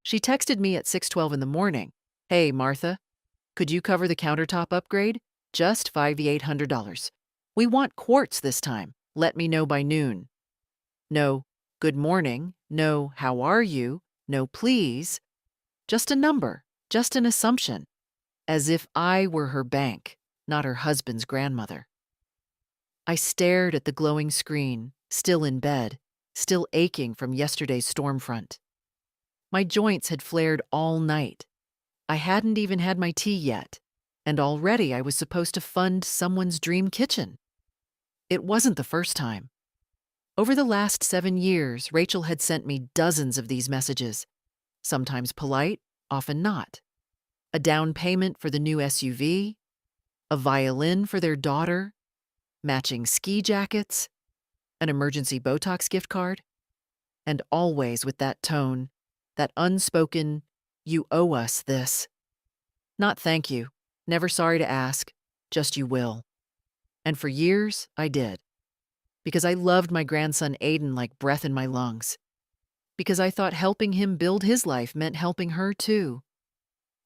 She texted me at 6:12 in the morning. Hey, Martha, could you cover the countertop upgrade? Just $5,800. We want quartz this time. Let me know by noon. No, good morning. No, how are you? No, please. Just a number, just an assumption. As if I were her bank, not her husband's grandmother. I stared at the glowing screen, still in bed, still aching from yesterday's storm front. My joints had flared all night. I hadn't even had my tea yet, and already I was supposed to fund someone's dream kitchen. It wasn't the first time. Over the last 7 years, Rachel had sent me dozens of these messages, sometimes polite, often not. A down payment for the new SUV, a violin for their daughter, matching ski jackets, an emergency Botox gift card, and always with that tone, that unspoken, "You owe us this." Not thank you, never sorry to ask, just you will. And for years, I did. Because I loved my grandson Aiden like breath in my lungs. Because I thought helping him build his life meant helping her too.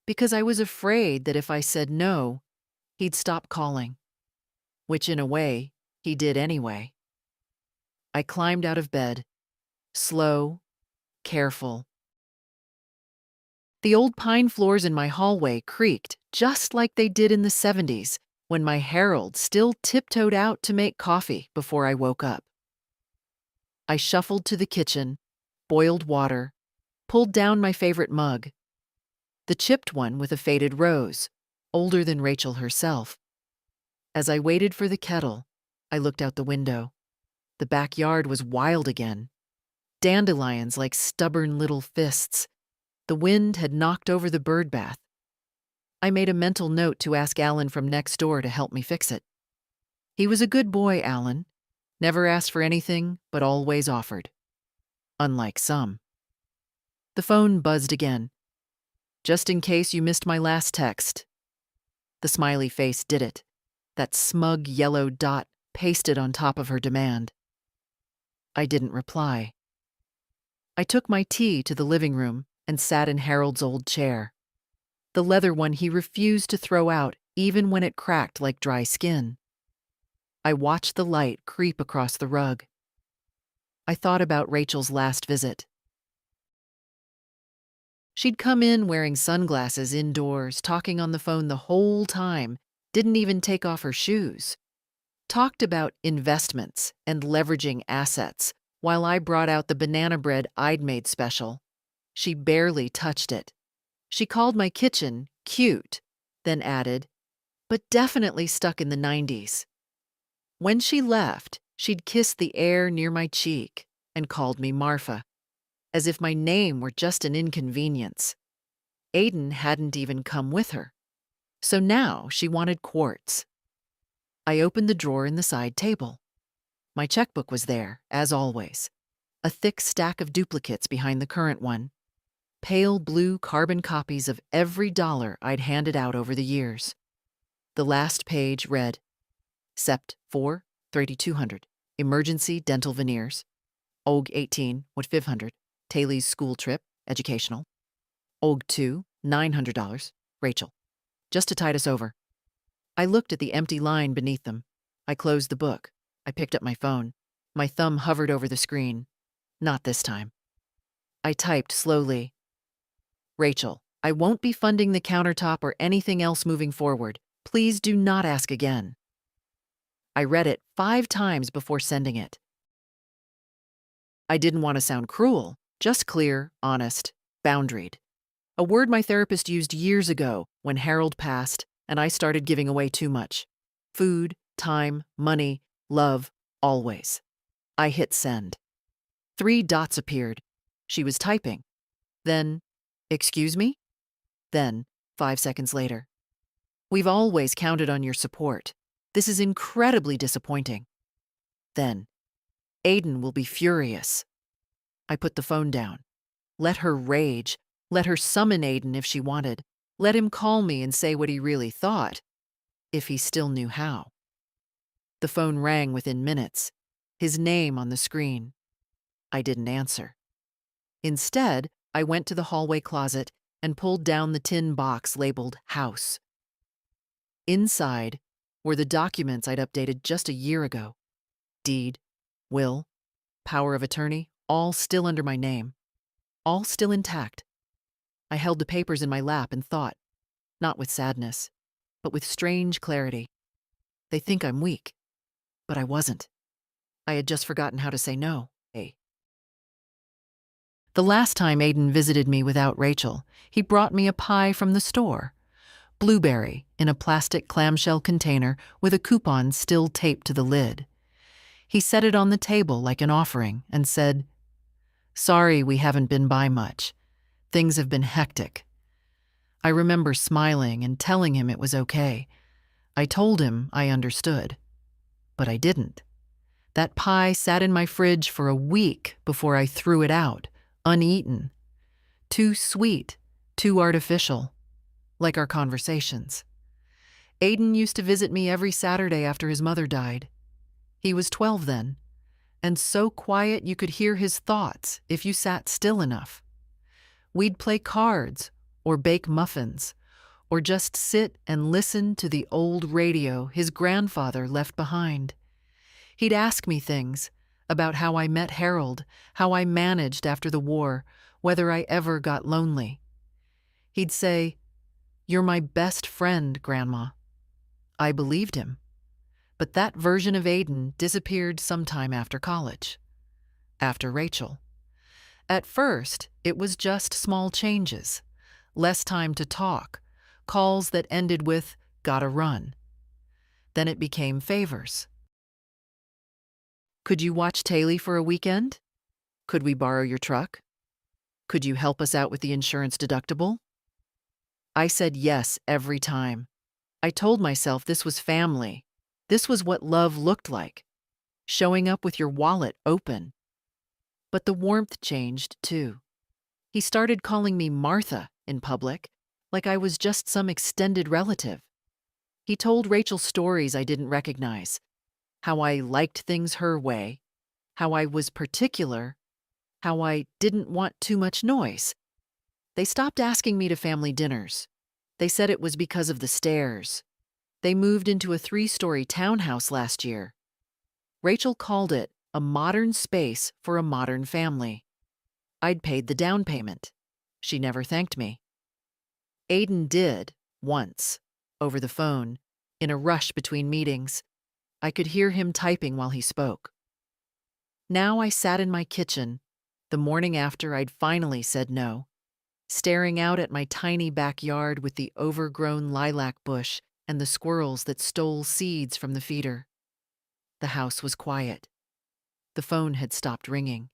Because I was afraid that if I said no, he'd stop calling. Which in a way, he did anyway. I climbed out of bed, slow, careful. The old pine floors in my hallway creaked just like they did in the 70s when my Harold still tiptoed out to make coffee before I woke up. I shuffled to the kitchen, boiled water, pulled down my favorite mug, the chipped one with a faded rose, older than Rachel herself. As I waited for the kettle, I looked out the window. The backyard was wild again. Dandelions like stubborn little fists. The wind had knocked over the bird bath. I made a mental note to ask Alan from next door to help me fix it. He was a good boy, Alan. Never asked for anything, but always offered. Unlike some. The phone buzzed again. Just in case you missed my last text. The smiley face did it. That smug yellow dot pasted on top of her demand. I didn't reply. I took my tea to the living room and sat in Harold's old chair. The leather one he refused to throw out even when it cracked like dry skin. I watched the light creep across the rug. I thought about Rachel's last visit. She'd come in wearing sunglasses indoors, talking on the phone the whole time, didn't even take off her shoes. Talked about investments and leveraging assets while I brought out the banana bread I'd made special. She barely touched it. She called my kitchen cute, then added, but definitely stuck in the 90s. When she left, she'd kissed the air near my cheek and called me Marfa, as if my name were just an inconvenience. Aiden hadn't even come with her, so now she wanted quartz. I opened the drawer in the side table. My checkbook was there, as always, a thick stack of duplicates behind the current one, pale blue carbon copies of every dollar I'd handed out over the years. The last page read, Sept 4, 3200, emergency dental veneers. Og 18, what $500, Taylor's school trip, educational. Og 2, $900, Rachel. Just to tide us over. I looked at the empty line beneath them. I closed the book. I picked up my phone. My thumb hovered over the screen. Not this time. I typed slowly. Rachel, I won't be funding the countertop or anything else moving forward. Please do not ask again. I read it 5 times before sending it. I didn't want to sound cruel, just clear, honest, boundaried. A word my therapist used years ago when Harold passed and I started giving away too much. Food, time, money, love, always. I hit send. 3 dots appeared. She was typing. Then, excuse me? Then, 5 seconds later. We've always counted on your support. This is incredibly disappointing. Then, Aiden will be furious. I put the phone down. Let her rage. Let her summon Aiden if she wanted. Let him call me and say what he really thought, if he still knew how. The phone rang within minutes, his name on the screen. I didn't answer. Instead, I went to the hallway closet and pulled down the tin box labeled House. Inside were the documents I'd updated just a year ago. Deed, will, power of attorney, all still under my name. All still intact. I held the papers in my lap and thought, not with sadness, but with strange clarity. They think I'm weak, but I wasn't. I had just forgotten how to say no. Hey. The last time Aiden visited me without Rachel, he brought me a pie from the store. Blueberry in a plastic clamshell container with a coupon still taped to the lid. He set it on the table like an offering and said, "Sorry we haven't been by much. Things have been hectic." I remember smiling and telling him it was okay. I told him I understood. But I didn't. That pie sat in my fridge for a week before I threw it out, uneaten. Too sweet, too artificial, like our conversations. Aiden used to visit me every Saturday after his mother died. He was 12 then, and so quiet you could hear his thoughts if you sat still enough. We'd play cards, or bake muffins, or just sit and listen to the old radio his grandfather left behind. He'd ask me things about how I met Harold, how I managed after the war, whether I ever got lonely. He'd say, "You're my best friend, Grandma." I believed him. But that version of Aiden disappeared sometime after college. After Rachel. At first, it was just small changes. Less time to talk. Calls that ended with, "Gotta run." Then it became favors. "Could you watch Taylor for a weekend? Could we borrow your truck? Could you help us out with the insurance deductible?" I said yes every time. I told myself this was family. This was what love looked like. Showing up with your wallet open. But the warmth changed, too. He started calling me Martha in public, like I was just some extended relative. He told Rachel stories I didn't recognize. How I liked things her way. How I was particular. How I didn't want too much noise. They stopped asking me to family dinners. They said it was because of the stairs. They moved into a 3-story townhouse last year. Rachel called it a modern space for a modern family. I'd paid the down payment. She never thanked me. Aiden did, once, over the phone, in a rush between meetings. I could hear him typing while he spoke. Now I sat in my kitchen, the morning after I'd finally said no, staring out at my tiny backyard with the overgrown lilac bush and the squirrels that stole seeds from the feeder. The house was quiet. The phone had stopped ringing.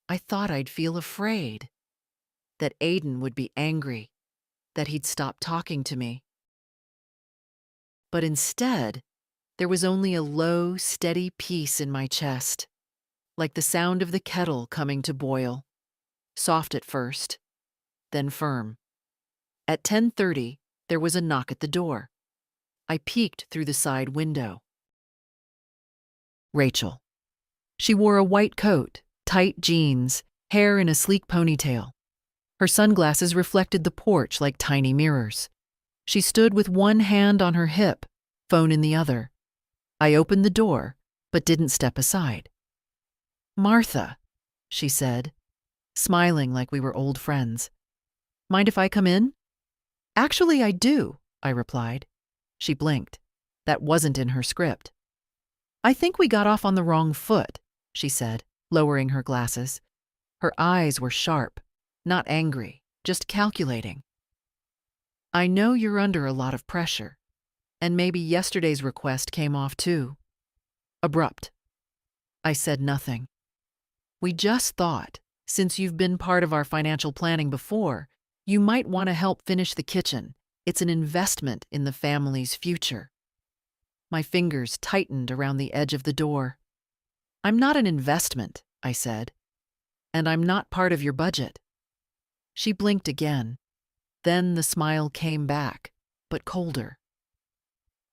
I thought I'd feel afraid. That Aiden would be angry. That he'd stop talking to me. But instead, there was only a low, steady peace in my chest, like the sound of the kettle coming to boil. Soft at first, then firm. At 10:30, there was a knock at the door. I peeked through the side window. Rachel. She wore a white coat, tight jeans, hair in a sleek ponytail. Her sunglasses reflected the porch like tiny mirrors. She stood with one hand on her hip, phone in the other. I opened the door, but didn't step aside. "Martha," she said, smiling like we were old friends. "Mind if I come in?" "Actually, I do," I replied. She blinked. That wasn't in her script. "I think we got off on the wrong foot," she said, lowering her glasses. Her eyes were sharp, not angry, just calculating. "I know you're under a lot of pressure, and maybe yesterday's request came off too." Abrupt. I said nothing. "We just thought, since you've been part of our financial planning before, you might want to help finish the kitchen. It's an investment in the family's future." My fingers tightened around the edge of the door. "I'm not an investment," I said. "And I'm not part of your budget." She blinked again. Then the smile came back, but colder.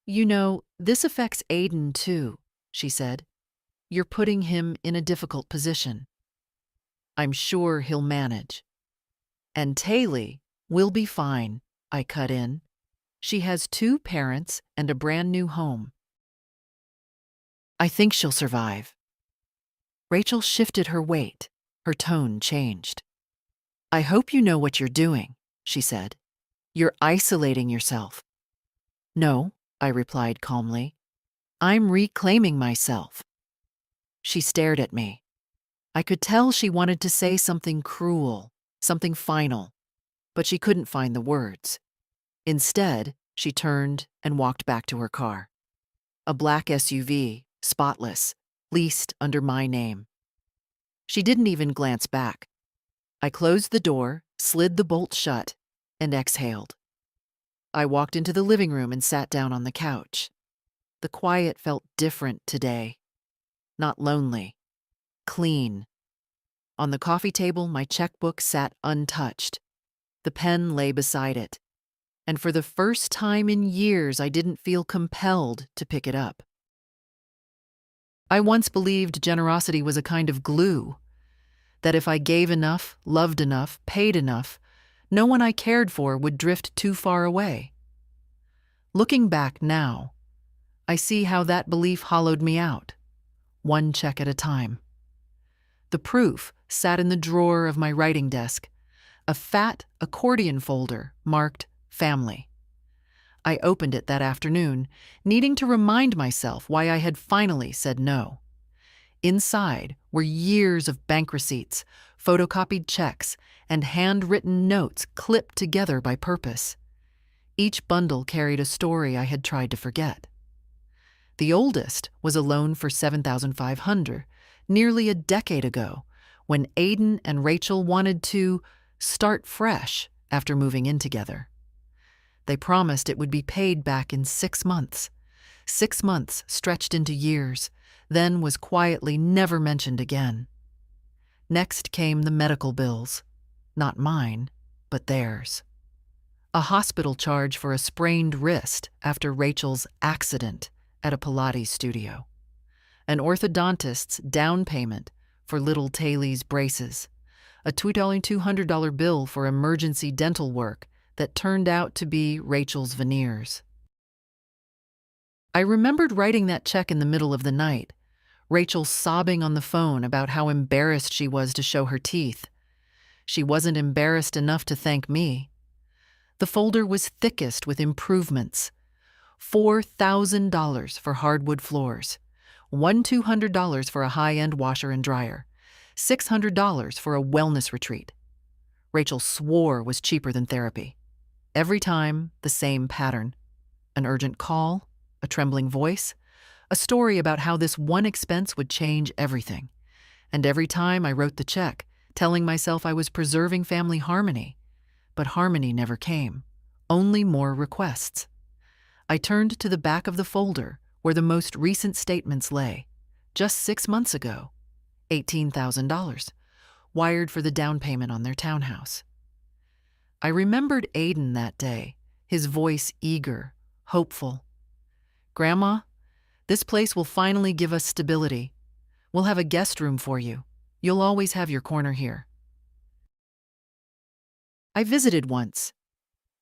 "You know, this affects Aiden too," she said. "You're putting him in a difficult position." "I'm sure he'll manage." And Taylor will be fine, I cut in. She has 2 parents and a brand new home. I think she'll survive. Rachel shifted her weight. Her tone changed. I hope you know what you're doing, she said. You're isolating yourself. No, I replied calmly. I'm reclaiming myself. She stared at me. I could tell she wanted to say something cruel, something final, but she couldn't find the words. Instead, she turned and walked back to her car. A black SUV, spotless, leased under my name. She didn't even glance back. I closed the door, slid the bolt shut, and exhaled. I walked into the living room and sat down on the couch. The quiet felt different today. Not lonely. Clean. On the coffee table, my checkbook sat untouched. The pen lay beside it. And for the first time in years, I didn't feel compelled to pick it up. I once believed generosity was a kind of glue, that if I gave enough, loved enough, paid enough, no one I cared for would drift too far away. Looking back now, I see how that belief hollowed me out, one check at a time. The proof sat in the drawer of my writing desk, a fat accordion folder marked Family. I opened it that afternoon, needing to remind myself why I had finally said no. Inside were years of bank receipts, photocopied checks, and handwritten notes clipped together by purpose. Each bundle carried a story I had tried to forget. The oldest was a loan for $7,500, nearly a decade ago, when Aiden and Rachel wanted to start fresh after moving in together. They promised it would be paid back in 6 months. 6 months stretched into years, then was quietly never mentioned again. Next came the medical bills. Not mine, but theirs. A hospital charge for a sprained wrist after Rachel's accident at a Pilates studio. An orthodontist's down payment for little Taylor's braces. A $2,200 bill for emergency dental work that turned out to be Rachel's veneers. I remembered writing that check in the middle of the night, Rachel sobbing on the phone about how embarrassed she was to show her teeth. She wasn't embarrassed enough to thank me. The folder was thickest with improvements. $4,000 for hardwood floors, $1,200 for a high-end washer and dryer, $600 for a wellness retreat. Rachel swore was cheaper than therapy. Every time, the same pattern. An urgent call, a trembling voice, a story about how this one expense would change everything. And every time I wrote the check, telling myself I was preserving family harmony. But harmony never came, only more requests. I turned to the back of the folder where the most recent statements lay. Just 6 months ago, $18,000, wired for the down payment on their townhouse. I remembered Aiden that day, his voice eager, hopeful. Grandma, this place will finally give us stability. We'll have a guest room for you. You'll always have your corner here. I visited once.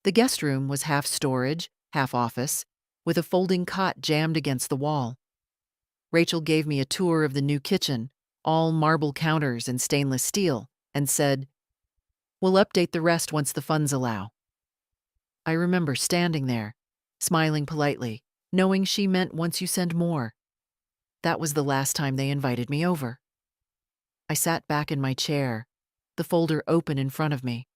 The guest room was half storage, half office, with a folding cot jammed against the wall. Rachel gave me a tour of the new kitchen, all marble counters and stainless steel, and said, "We'll update the rest once the funds allow." I remember standing there, smiling politely, knowing she meant once you send more. That was the last time they invited me over. I sat back in my chair, the folder open in front of me.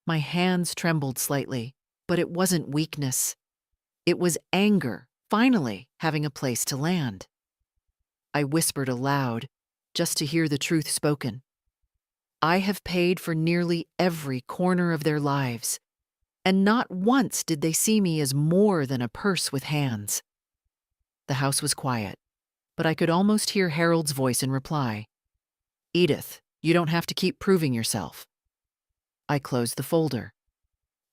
My hands trembled slightly, but it wasn't weakness. It was anger, finally having a place to land. I whispered aloud, just to hear the truth spoken. I have paid for nearly every corner of their lives, and not once did they see me as more than a purse with hands. The house was quiet, but I could almost hear Harold's voice in reply. "Edith, you don't have to keep proving yourself." I closed the folder.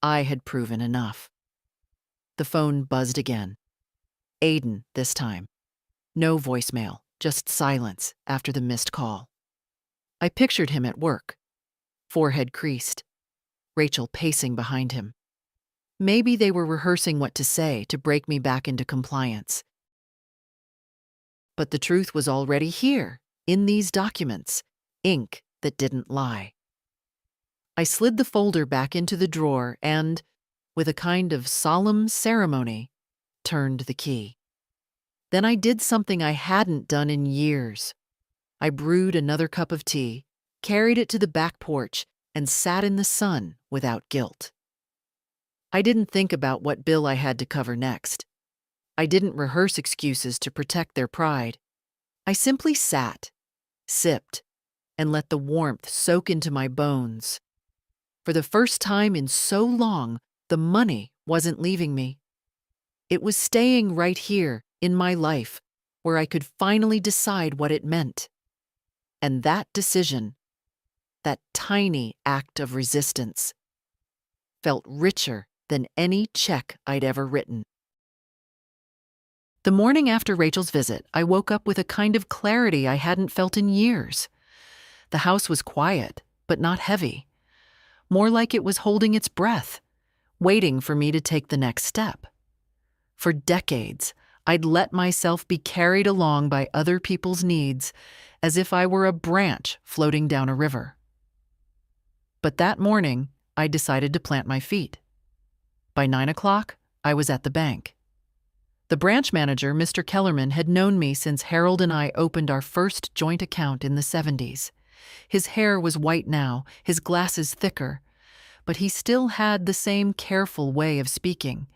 I had proven enough. The phone buzzed again. Aiden, this time. No voicemail, just silence after the missed call. I pictured him at work, forehead creased, Rachel pacing behind him. Maybe they were rehearsing what to say to break me back into compliance. But the truth was already here, in these documents, ink that didn't lie. I slid the folder back into the drawer and, with a kind of solemn ceremony, turned the key. Then I did something I hadn't done in years. I brewed another cup of tea, carried it to the back porch, and sat in the sun without guilt. I didn't think about what bill I had to cover next. I didn't rehearse excuses to protect their pride. I simply sat, sipped, and let the warmth soak into my bones. For the first time in so long, the money wasn't leaving me. It was staying right here in my life, where I could finally decide what it meant. And that decision, that tiny act of resistance, felt richer than any check I'd ever written. The morning after Rachel's visit, I woke up with a kind of clarity I hadn't felt in years. The house was quiet, but not heavy. More like it was holding its breath, waiting for me to take the next step. For decades, I'd let myself be carried along by other people's needs, as if I were a branch floating down a river. But that morning, I decided to plant my feet. By 9 o'clock, I was at the bank. The branch manager, Mr. Kellerman, had known me since Harold and I opened our first joint account in the 70s. His hair was white now, his glasses thicker, but he still had the same careful way of speaking,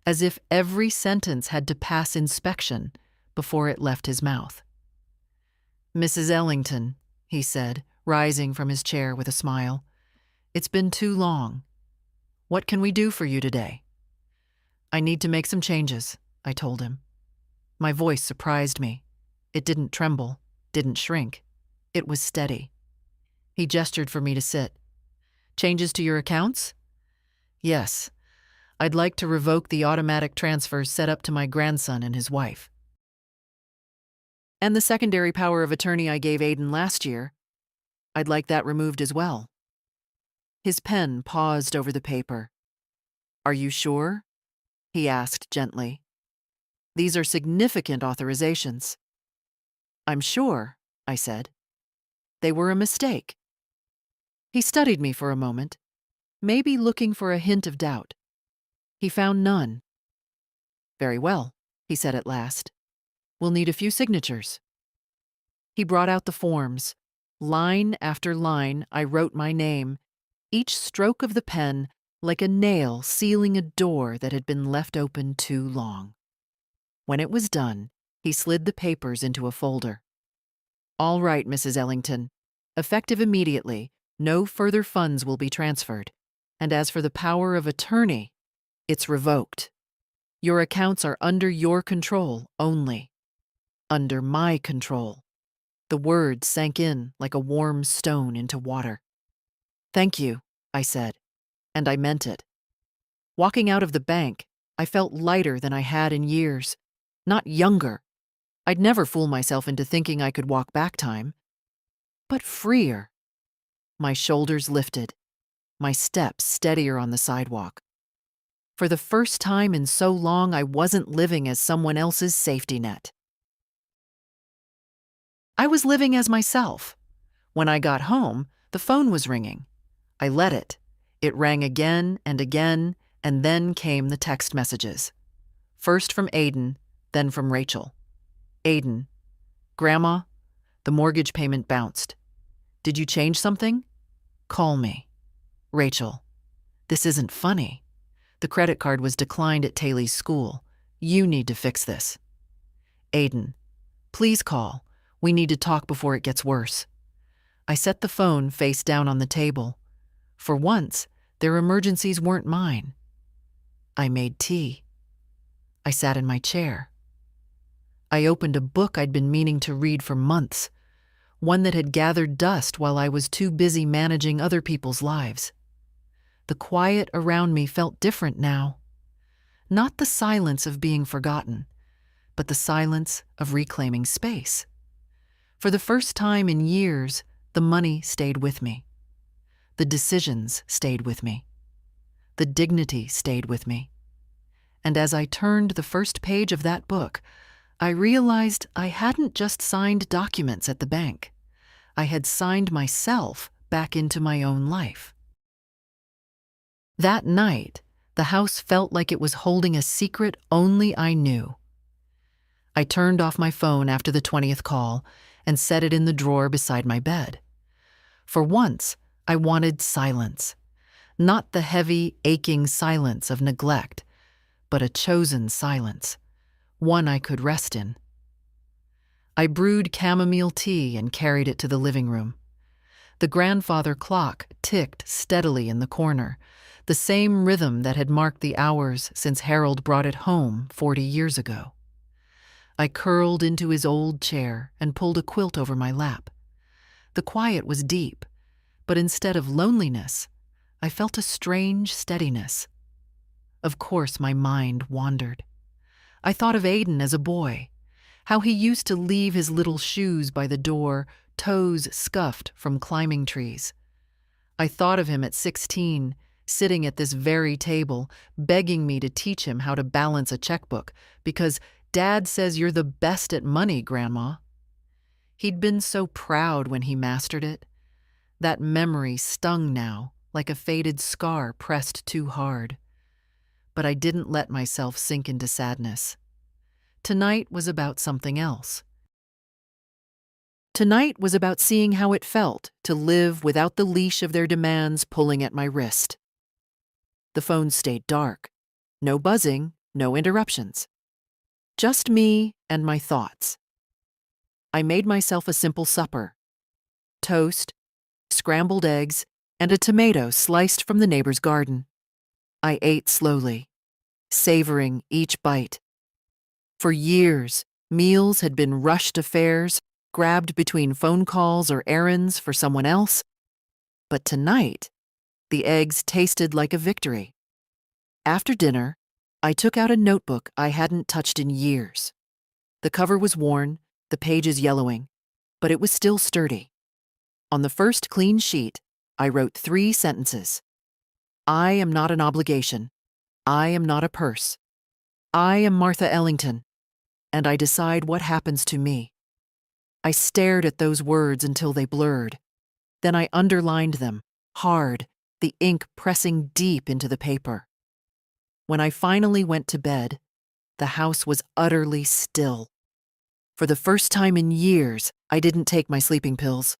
as if every sentence had to pass inspection before it left his mouth. "Mrs. Ellington," he said, rising from his chair with a smile, "it's been too long. What can we do for you today?" "I need to make some changes," I told him. My voice surprised me. It didn't tremble, didn't shrink. It was steady. He gestured for me to sit. "Changes to your accounts?" "Yes. I'd like to revoke the automatic transfers set up to my grandson and his wife. And the secondary power of attorney I gave Aiden last year, I'd like that removed as well." His pen paused over the paper. "Are you sure?" he asked gently. "These are significant authorizations." "I'm sure," I said. "They were a mistake." He studied me for a moment, maybe looking for a hint of doubt. He found none. "Very well," he said at last. "We'll need a few signatures." He brought out the forms. Line after line, I wrote my name, each stroke of the pen like a nail sealing a door that had been left open too long. When it was done, he slid the papers into a folder. "All right, Mrs. Ellington. Effective immediately, no further funds will be transferred. And as for the power of attorney, it's revoked. Your accounts are under your control only. Under my control." The words sank in like a warm stone into water. "Thank you," I said, and I meant it. Walking out of the bank, I felt lighter than I had in years. Not younger. I'd never fool myself into thinking I could walk back time. But freer. My shoulders lifted, my steps steadier on the sidewalk. For the first time in so long, I wasn't living as someone else's safety net. I was living as myself. When I got home, the phone was ringing. I let it. It rang again, and then came the text messages. First from Aiden, then from Rachel. Aiden: "Grandma, the mortgage payment bounced. Did you change something? Call me." Rachel: "This isn't funny. The credit card was declined at Taylor's school. You need to fix this." Aiden: "Please call. We need to talk before it gets worse." I set the phone face down on the table. For once, their emergencies weren't mine. I made tea. I sat in my chair. I opened a book I'd been meaning to read for months, one that had gathered dust while I was too busy managing other people's lives. The quiet around me felt different now. Not the silence of being forgotten, but the silence of reclaiming space. For the first time in years, the money stayed with me. The decisions stayed with me. The dignity stayed with me. And as I turned the first page of that book, I realized I hadn't just signed documents at the bank. I had signed myself back into my own life. That night, the house felt like it was holding a secret only I knew. I turned off my phone after the 20th call and set it in the drawer beside my bed. For once, I wanted silence. Not the heavy, aching silence of neglect, but a chosen silence, one I could rest in. I brewed chamomile tea and carried it to the living room. The grandfather clock ticked steadily in the corner, the same rhythm that had marked the hours since Harold brought it home 40 years ago. I curled into his old chair and pulled a quilt over my lap. The quiet was deep, but instead of loneliness, I felt a strange steadiness. Of course, my mind wandered. I thought of Aiden as a boy, how he used to leave his little shoes by the door, toes scuffed from climbing trees. I thought of him at 16, sitting at this very table, begging me to teach him how to balance a checkbook, because Dad says you're the best at money, Grandma. He'd been so proud when he mastered it. That memory stung now, like a faded scar pressed too hard. But I didn't let myself sink into sadness. Tonight was about something else. Tonight was about seeing how it felt to live without the leash of their demands pulling at my wrist. The phone stayed dark. No buzzing, no interruptions. Just me and my thoughts. I made myself a simple supper. Toast, scrambled eggs, and a tomato sliced from the neighbor's garden. I ate slowly, savoring each bite. For years, meals had been rushed affairs, grabbed between phone calls or errands for someone else. But tonight, the eggs tasted like a victory. After dinner, I took out a notebook I hadn't touched in years. The cover was worn, the pages yellowing, but it was still sturdy. On the first clean sheet, I wrote 3 sentences. I am not an obligation. I am not a purse. I am Martha Ellington, and I decide what happens to me. I stared at those words until they blurred. Then I underlined them, hard, the ink pressing deep into the paper. When I finally went to bed, the house was utterly still. For the first time in years, I didn't take my sleeping pills.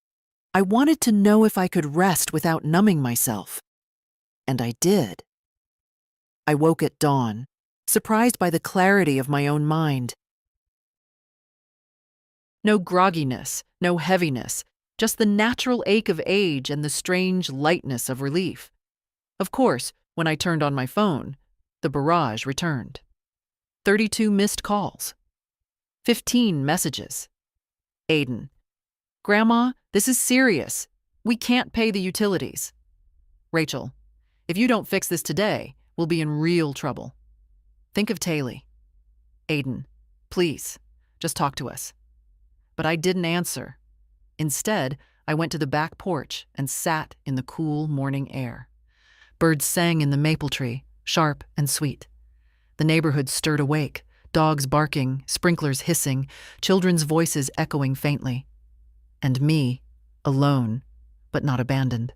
I wanted to know if I could rest without numbing myself. And I did. I woke at dawn, surprised by the clarity of my own mind. No grogginess, no heaviness, just the natural ache of age and the strange lightness of relief. Of course, when I turned on my phone, the barrage returned. 32 missed calls. 15 messages. Aiden: Grandma, this is serious. We can't pay the utilities. Rachel: if you don't fix this today, we'll be in real trouble. Think of Taylor. Aiden: please, just talk to us. But I didn't answer. Instead, I went to the back porch and sat in the cool morning air. Birds sang in the maple tree, sharp and sweet. The neighborhood stirred awake, dogs barking, sprinklers hissing, children's voices echoing faintly. And me, alone, but not abandoned.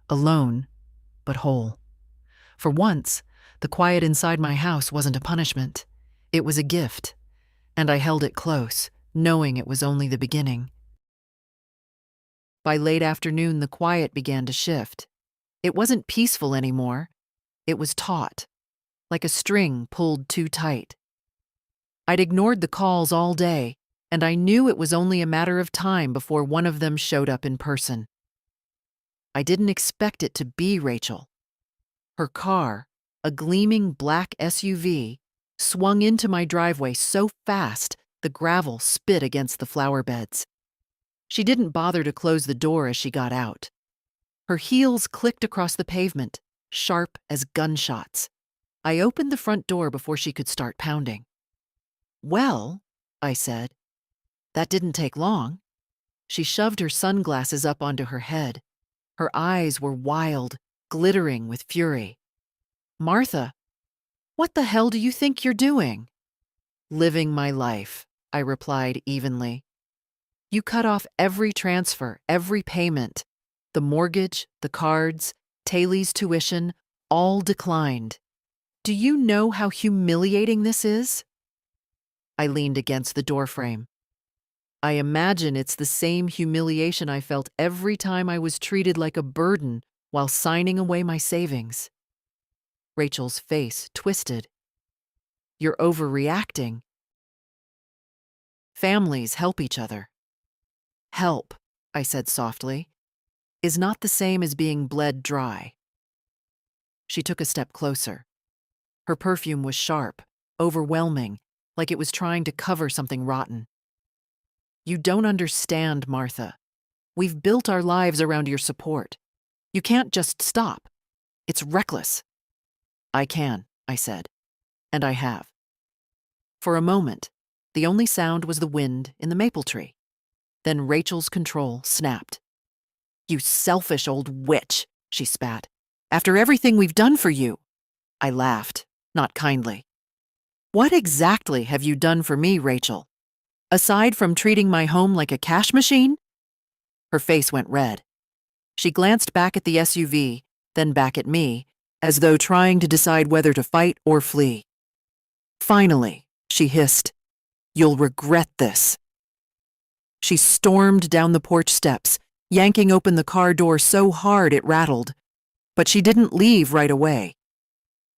Alone, but whole. For once, the quiet inside my house wasn't a punishment. It was a gift, and I held it close, knowing it was only the beginning. By late afternoon, the quiet began to shift. It wasn't peaceful anymore. It was taut, like a string pulled too tight. I'd ignored the calls all day, and I knew it was only a matter of time before one of them showed up in person. I didn't expect it to be Rachel. Her car, a gleaming black SUV, swung into my driveway so fast the gravel spit against the flower beds. She didn't bother to close the door as she got out. Her heels clicked across the pavement, sharp as gunshots. I opened the front door before she could start pounding. Well, I said. That didn't take long. She shoved her sunglasses up onto her head. Her eyes were wild, glittering with fury. "Martha, what the hell do you think you're doing?" "Living my life," I replied evenly. "You cut off every transfer, every payment. The mortgage, the cards, Taylor's tuition, all declined. Do you know how humiliating this is?" I leaned against the doorframe. "I imagine it's the same humiliation I felt every time I was treated like a burden while signing away my savings." Rachel's face twisted. "You're overreacting. Families help each other." "Help," I said softly, "is not the same as being bled dry." She took a step closer. Her perfume was sharp, overwhelming, like it was trying to cover something rotten. "You don't understand, Martha. We've built our lives around your support. You can't just stop. It's reckless." "I can," I said, "and I have." For a moment, the only sound was the wind in the maple tree. Then Rachel's control snapped. "You selfish old witch," she spat. "After everything we've done for you." I laughed, not kindly. "What exactly have you done for me, Rachel? Aside from treating my home like a cash machine?" Her face went red. She glanced back at the SUV, then back at me, as though trying to decide whether to fight or flee. "Finally," she hissed, "you'll regret this." She stormed down the porch steps, yanking open the car door so hard it rattled. But she didn't leave right away.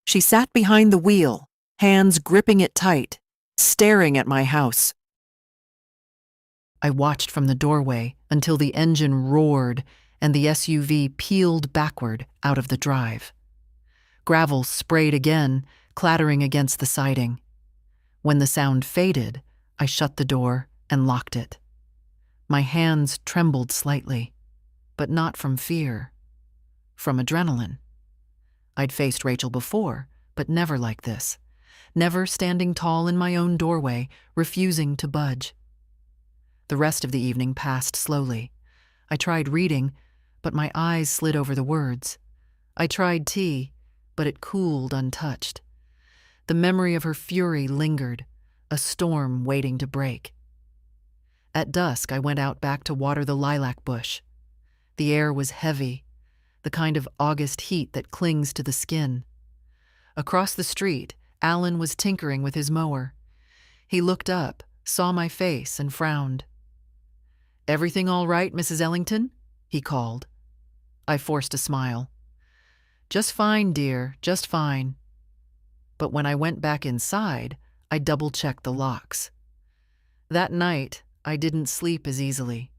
She sat behind the wheel, hands gripping it tight, staring at my house. I watched from the doorway until the engine roared and the SUV peeled backward out of the drive. Gravel sprayed again, clattering against the siding. When the sound faded, I shut the door and locked it. My hands trembled slightly, but not from fear, from adrenaline. I'd faced Rachel before, but never like this. Never standing tall in my own doorway, refusing to budge. The rest of the evening passed slowly. I tried reading, but my eyes slid over the words. I tried tea, but it cooled untouched. The memory of her fury lingered, a storm waiting to break. At dusk, I went out back to water the lilac bush. The air was heavy, the kind of August heat that clings to the skin. Across the street, Alan was tinkering with his mower. He looked up, saw my face, and frowned. "Everything all right, Mrs. Ellington?" he called. I forced a smile. "Just fine, dear, just fine." But when I went back inside, I double-checked the locks. That night, I didn't sleep as easily.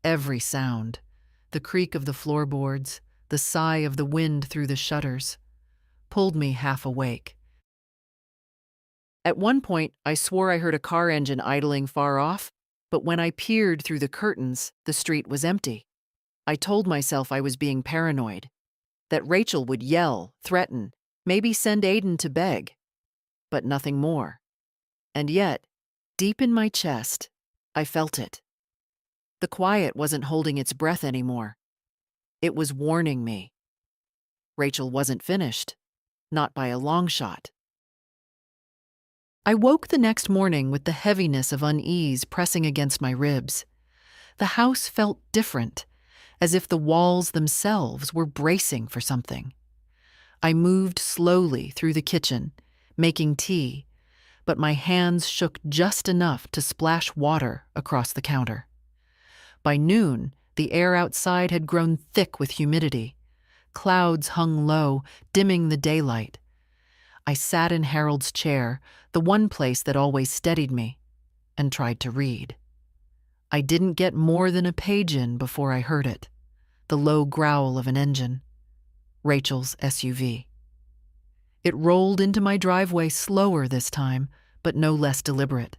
Every sound, the creak of the floorboards, the sigh of the wind through the shutters, pulled me half awake. At one point, I swore I heard a car engine idling far off, but when I peered through the curtains, the street was empty. I told myself I was being paranoid, that Rachel would yell, threaten, maybe send Aiden to beg, but nothing more. And yet, deep in my chest, I felt it. The quiet wasn't holding its breath anymore. It was warning me. Rachel wasn't finished, not by a long shot. I woke the next morning with the heaviness of unease pressing against my ribs. The house felt different, as if the walls themselves were bracing for something. I moved slowly through the kitchen, making tea, but my hands shook just enough to splash water across the counter. By noon, the air outside had grown thick with humidity. Clouds hung low, dimming the daylight. I sat in Harold's chair, the one place that always steadied me, and tried to read. I didn't get more than a page in before I heard it, the low growl of an engine. Rachel's SUV. It rolled into my driveway slower this time, but no less deliberate.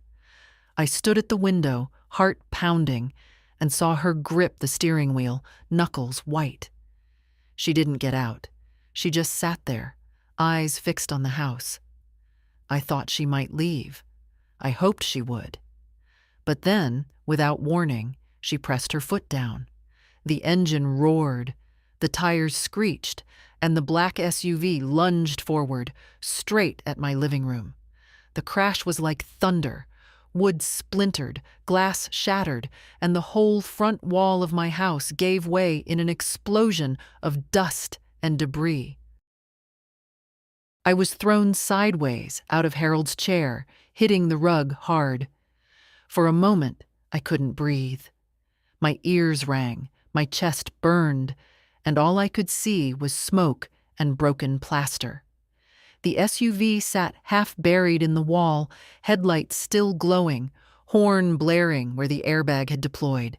I stood at the window, heart pounding, and saw her grip the steering wheel, knuckles white. She didn't get out. She just sat there, eyes fixed on the house. I thought she might leave. I hoped she would. But then, without warning, she pressed her foot down. The engine roared. The tires screeched, and the black SUV lunged forward, straight at my living room. The crash was like thunder. Wood splintered, glass shattered, and the whole front wall of my house gave way in an explosion of dust and debris. I was thrown sideways out of Harold's chair, hitting the rug hard. For a moment, I couldn't breathe. My ears rang, my chest burned, and all I could see was smoke and broken plaster. The SUV sat half buried in the wall, headlights still glowing, horn blaring where the airbag had deployed.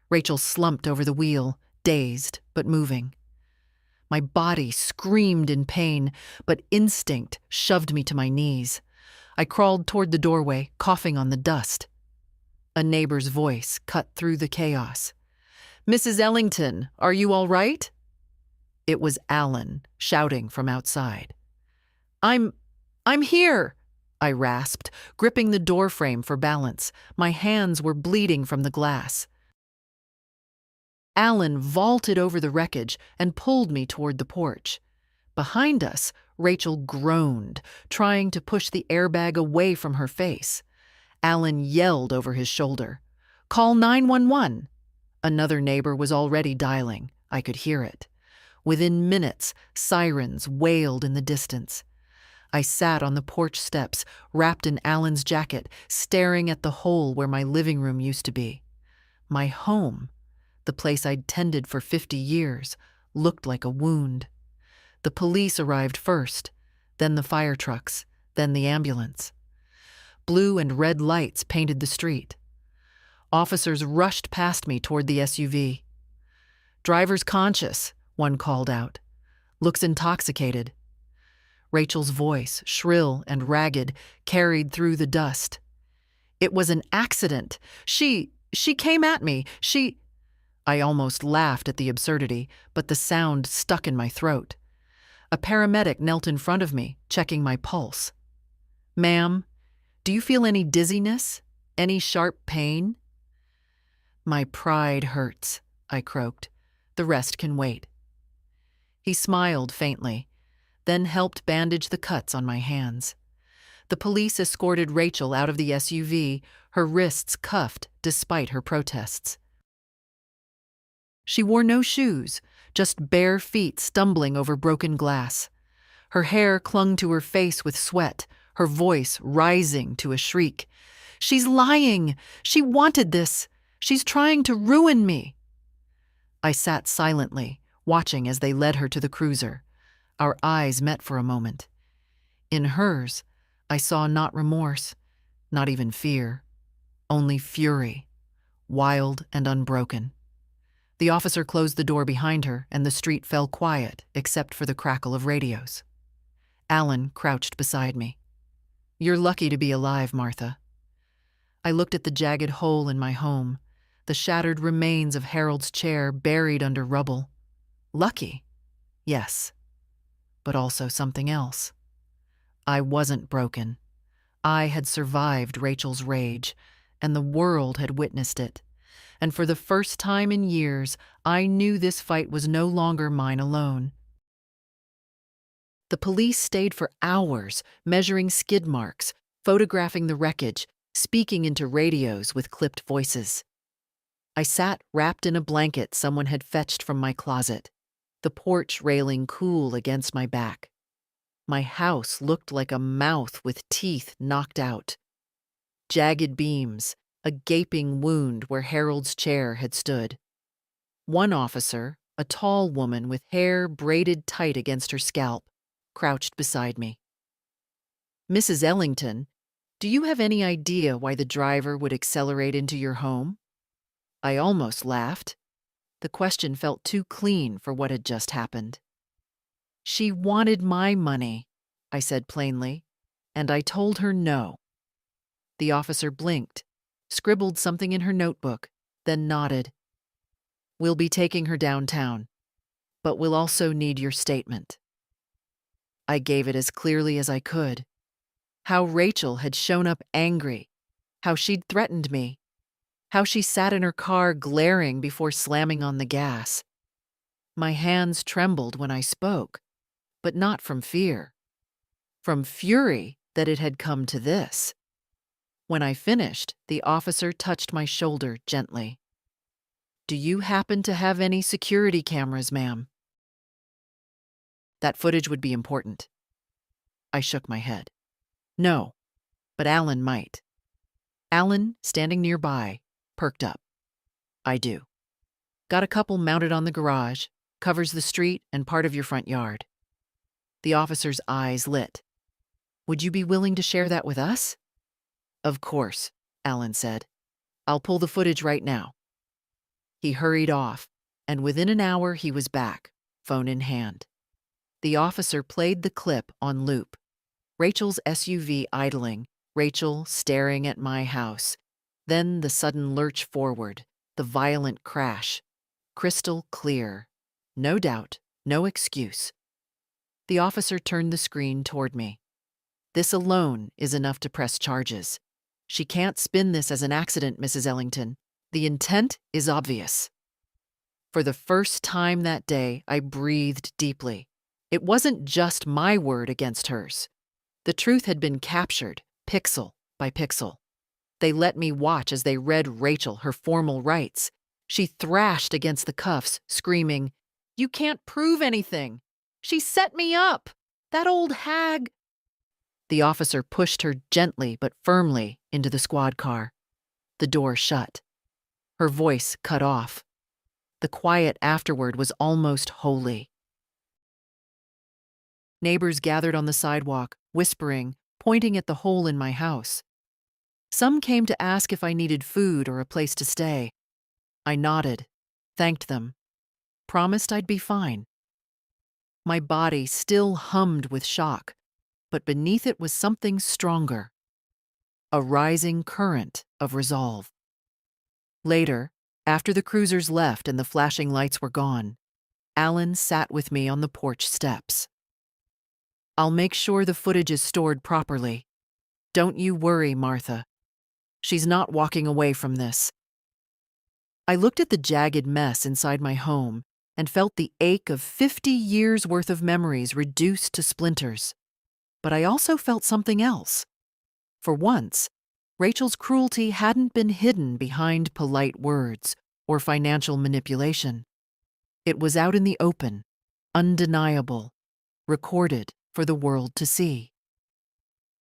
Rachel slumped over the wheel, dazed but moving. My body screamed in pain, but instinct shoved me to my knees. I crawled toward the doorway, coughing on the dust. A neighbor's voice cut through the chaos. "Mrs. Ellington, are you all right?" It was Alan, shouting from outside. I'm here," I rasped, gripping the doorframe for balance. My hands were bleeding from the glass. Alan vaulted over the wreckage and pulled me toward the porch. Behind us, Rachel groaned, trying to push the airbag away from her face. Alan yelled over his shoulder, "Call 911." Another neighbor was already dialing. I could hear it. Within minutes, sirens wailed in the distance. I sat on the porch steps, wrapped in Alan's jacket, staring at the hole where my living room used to be. My home, the place I'd tended for 50 years, looked like a wound. The police arrived first, then the fire trucks, then the ambulance. Blue and red lights painted the street. Officers rushed past me toward the SUV. "Driver's conscious," one called out. "Looks intoxicated." Rachel's voice, shrill and ragged, carried through the dust. "It was an accident. She came at me. I almost laughed at the absurdity, but the sound stuck in my throat. A paramedic knelt in front of me, checking my pulse. "Ma'am, do you feel any dizziness? Any sharp pain?" "My pride hurts," I croaked. "The rest can wait." He smiled faintly, then helped bandage the cuts on my hands. The police escorted Rachel out of the SUV, her wrists cuffed despite her protests. She wore no shoes, just bare feet stumbling over broken glass. Her hair clung to her face with sweat, her voice rising to a shriek. "She's lying! She wanted this! She's trying to ruin me!" I sat silently, watching as they led her to the cruiser. Our eyes met for a moment. In hers, I saw not remorse, not even fear, only fury, wild and unbroken. The officer closed the door behind her, and the street fell quiet except for the crackle of radios. Alan crouched beside me. "You're lucky to be alive, Martha." I looked at the jagged hole in my home, the shattered remains of Harold's chair buried under rubble. Lucky? Yes. But also something else. I wasn't broken. I had survived Rachel's rage, and the world had witnessed it. And for the first time in years, I knew this fight was no longer mine alone. The police stayed for hours, measuring skid marks, photographing the wreckage, speaking into radios with clipped voices. I sat wrapped in a blanket someone had fetched from my closet, the porch railing cool against my back. My house looked like a mouth with teeth knocked out. Jagged beams, a gaping wound where Harold's chair had stood. One officer, a tall woman with hair braided tight against her scalp, crouched beside me. "Mrs. Ellington, do you have any idea why the driver would accelerate into your home?" I almost laughed. The question felt too clean for what had just happened. "She wanted my money," I said plainly, and I told her no. The officer blinked, scribbled something in her notebook, then nodded. "We'll be taking her downtown, but we'll also need your statement." I gave it as clearly as I could. How Rachel had shown up angry, how she'd threatened me, how she sat in her car glaring before slamming on the gas. My hands trembled when I spoke, but not from fear. From fury that it had come to this. When I finished, the officer touched my shoulder gently. "Do you happen to have any security cameras, ma'am?" That footage would be important. I shook my head. No, but Alan might. Alan, standing nearby, perked up. "I do. Got a couple mounted on the garage, covers the street and part of your front yard." The officer's eyes lit. "Would you be willing to share that with us?" "Of course," Alan said. "I'll pull the footage right now." He hurried off, and within an hour he was back, phone in hand. The officer played the clip on loop. Rachel's SUV idling, Rachel staring at my house. Then the sudden lurch forward, the violent crash. Crystal clear. No doubt, no excuse. The officer turned the screen toward me. "This alone is enough to press charges. She can't spin this as an accident, Mrs. Ellington. The intent is obvious." For the first time that day, I breathed deeply. It wasn't just my word against hers. The truth had been captured, pixel by pixel. They let me watch as they read Rachel her formal rights. She thrashed against the cuffs, screaming, "You can't prove anything! She set me up! That old hag!" The officer pushed her gently but firmly into the squad car. The door shut. Her voice cut off. The quiet afterward was almost holy. Neighbors gathered on the sidewalk, whispering, pointing at the hole in my house. Some came to ask if I needed food or a place to stay. I nodded, thanked them, promised I'd be fine. My body still hummed with shock, but beneath it was something stronger. A rising current of resolve. Later, after the cruisers left and the flashing lights were gone, Alan sat with me on the porch steps. "I'll make sure the footage is stored properly. Don't you worry, Martha. She's not walking away from this." I looked at the jagged mess inside my home and felt the ache of 50 years' worth of memories reduced to splinters. But I also felt something else. For once, Rachel's cruelty hadn't been hidden behind polite words or financial manipulation. It was out in the open, undeniable, recorded for the world to see.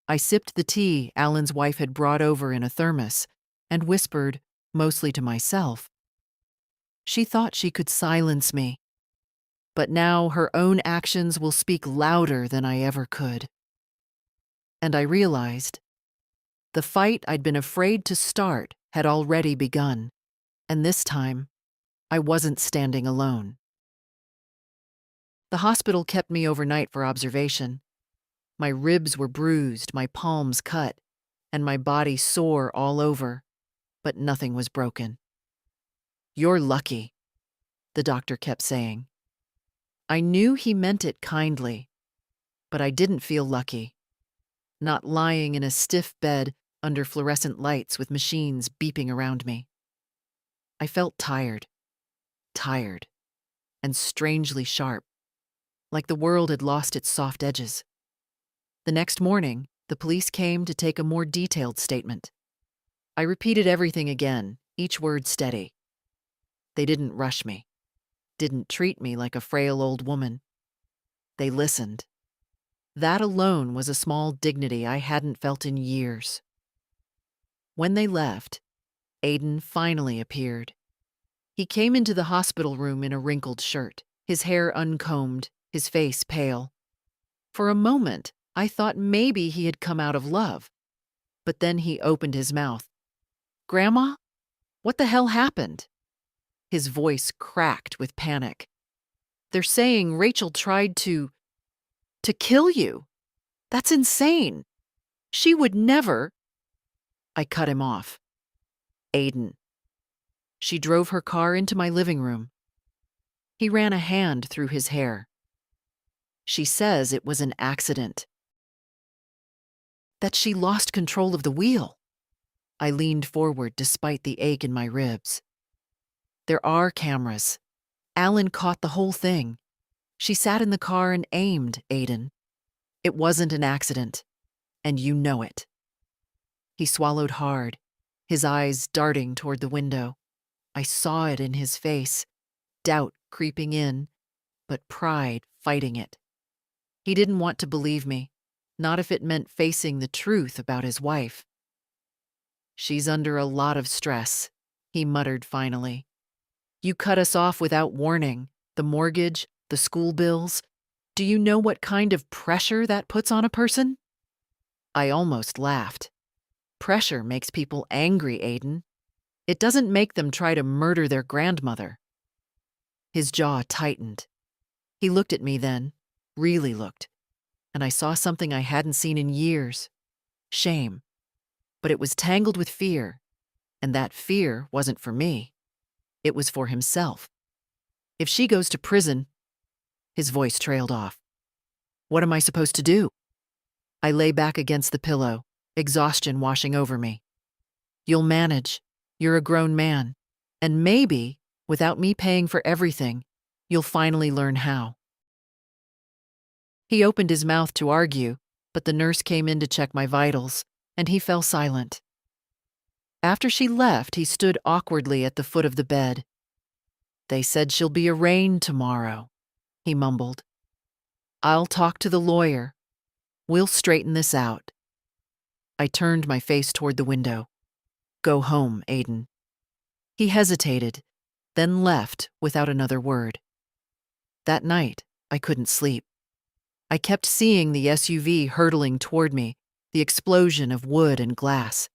I sipped the tea Alan's wife had brought over in a thermos and whispered, mostly to myself, "She thought she could silence me, but now her own actions will speak louder than I ever could." And I realized the fight I'd been afraid to start had already begun, and this time, I wasn't standing alone. The hospital kept me overnight for observation. My ribs were bruised, my palms cut, and my body sore all over, but nothing was broken. "You're lucky," the doctor kept saying. I knew he meant it kindly, but I didn't feel lucky. Not lying in a stiff bed under fluorescent lights with machines beeping around me. I felt tired, and strangely sharp, like the world had lost its soft edges. The next morning, the police came to take a more detailed statement. I repeated everything again, each word steady. They didn't rush me, didn't treat me like a frail old woman. They listened. That alone was a small dignity I hadn't felt in years. When they left, Aiden finally appeared. He came into the hospital room in a wrinkled shirt, his hair uncombed, his face pale. For a moment, I thought maybe he had come out of love. But then he opened his mouth. "Grandma, what the hell happened?" His voice cracked with panic. "They're saying Rachel tried to kill you. That's insane. She would never." I cut him off. "Aiden." She drove her car into my living room. He ran a hand through his hair. "She says it was an accident. That she lost control of the wheel." I leaned forward despite the ache in my ribs. "There are cameras. Alan caught the whole thing. She sat in the car and aimed, Aiden. It wasn't an accident, and you know it. He swallowed hard, his eyes darting toward the window. I saw it in his face, doubt creeping in, but pride fighting it. He didn't want to believe me, not if it meant facing the truth about his wife. She's under a lot of stress, he muttered finally. You cut us off without warning, the mortgage, the school bills. Do you know what kind of pressure that puts on a person? I almost laughed. Pressure makes people angry, Aiden. It doesn't make them try to murder their grandmother. His jaw tightened. He looked at me then, really looked, and I saw something I hadn't seen in years. Shame. But it was tangled with fear, and that fear wasn't for me. It was for himself. If she goes to prison, his voice trailed off. What am I supposed to do? I lay back against the pillow, exhaustion washing over me. You'll manage. You're a grown man. And maybe, without me paying for everything, you'll finally learn how. He opened his mouth to argue, but the nurse came in to check my vitals, and he fell silent. After she left, he stood awkwardly at the foot of the bed. They said she'll be arraigned tomorrow, he mumbled. I'll talk to the lawyer. We'll straighten this out. I turned my face toward the window. Go home, Aiden. He hesitated, then left without another word. That night, I couldn't sleep. I kept seeing the SUV hurtling toward me, the explosion of wood and glass.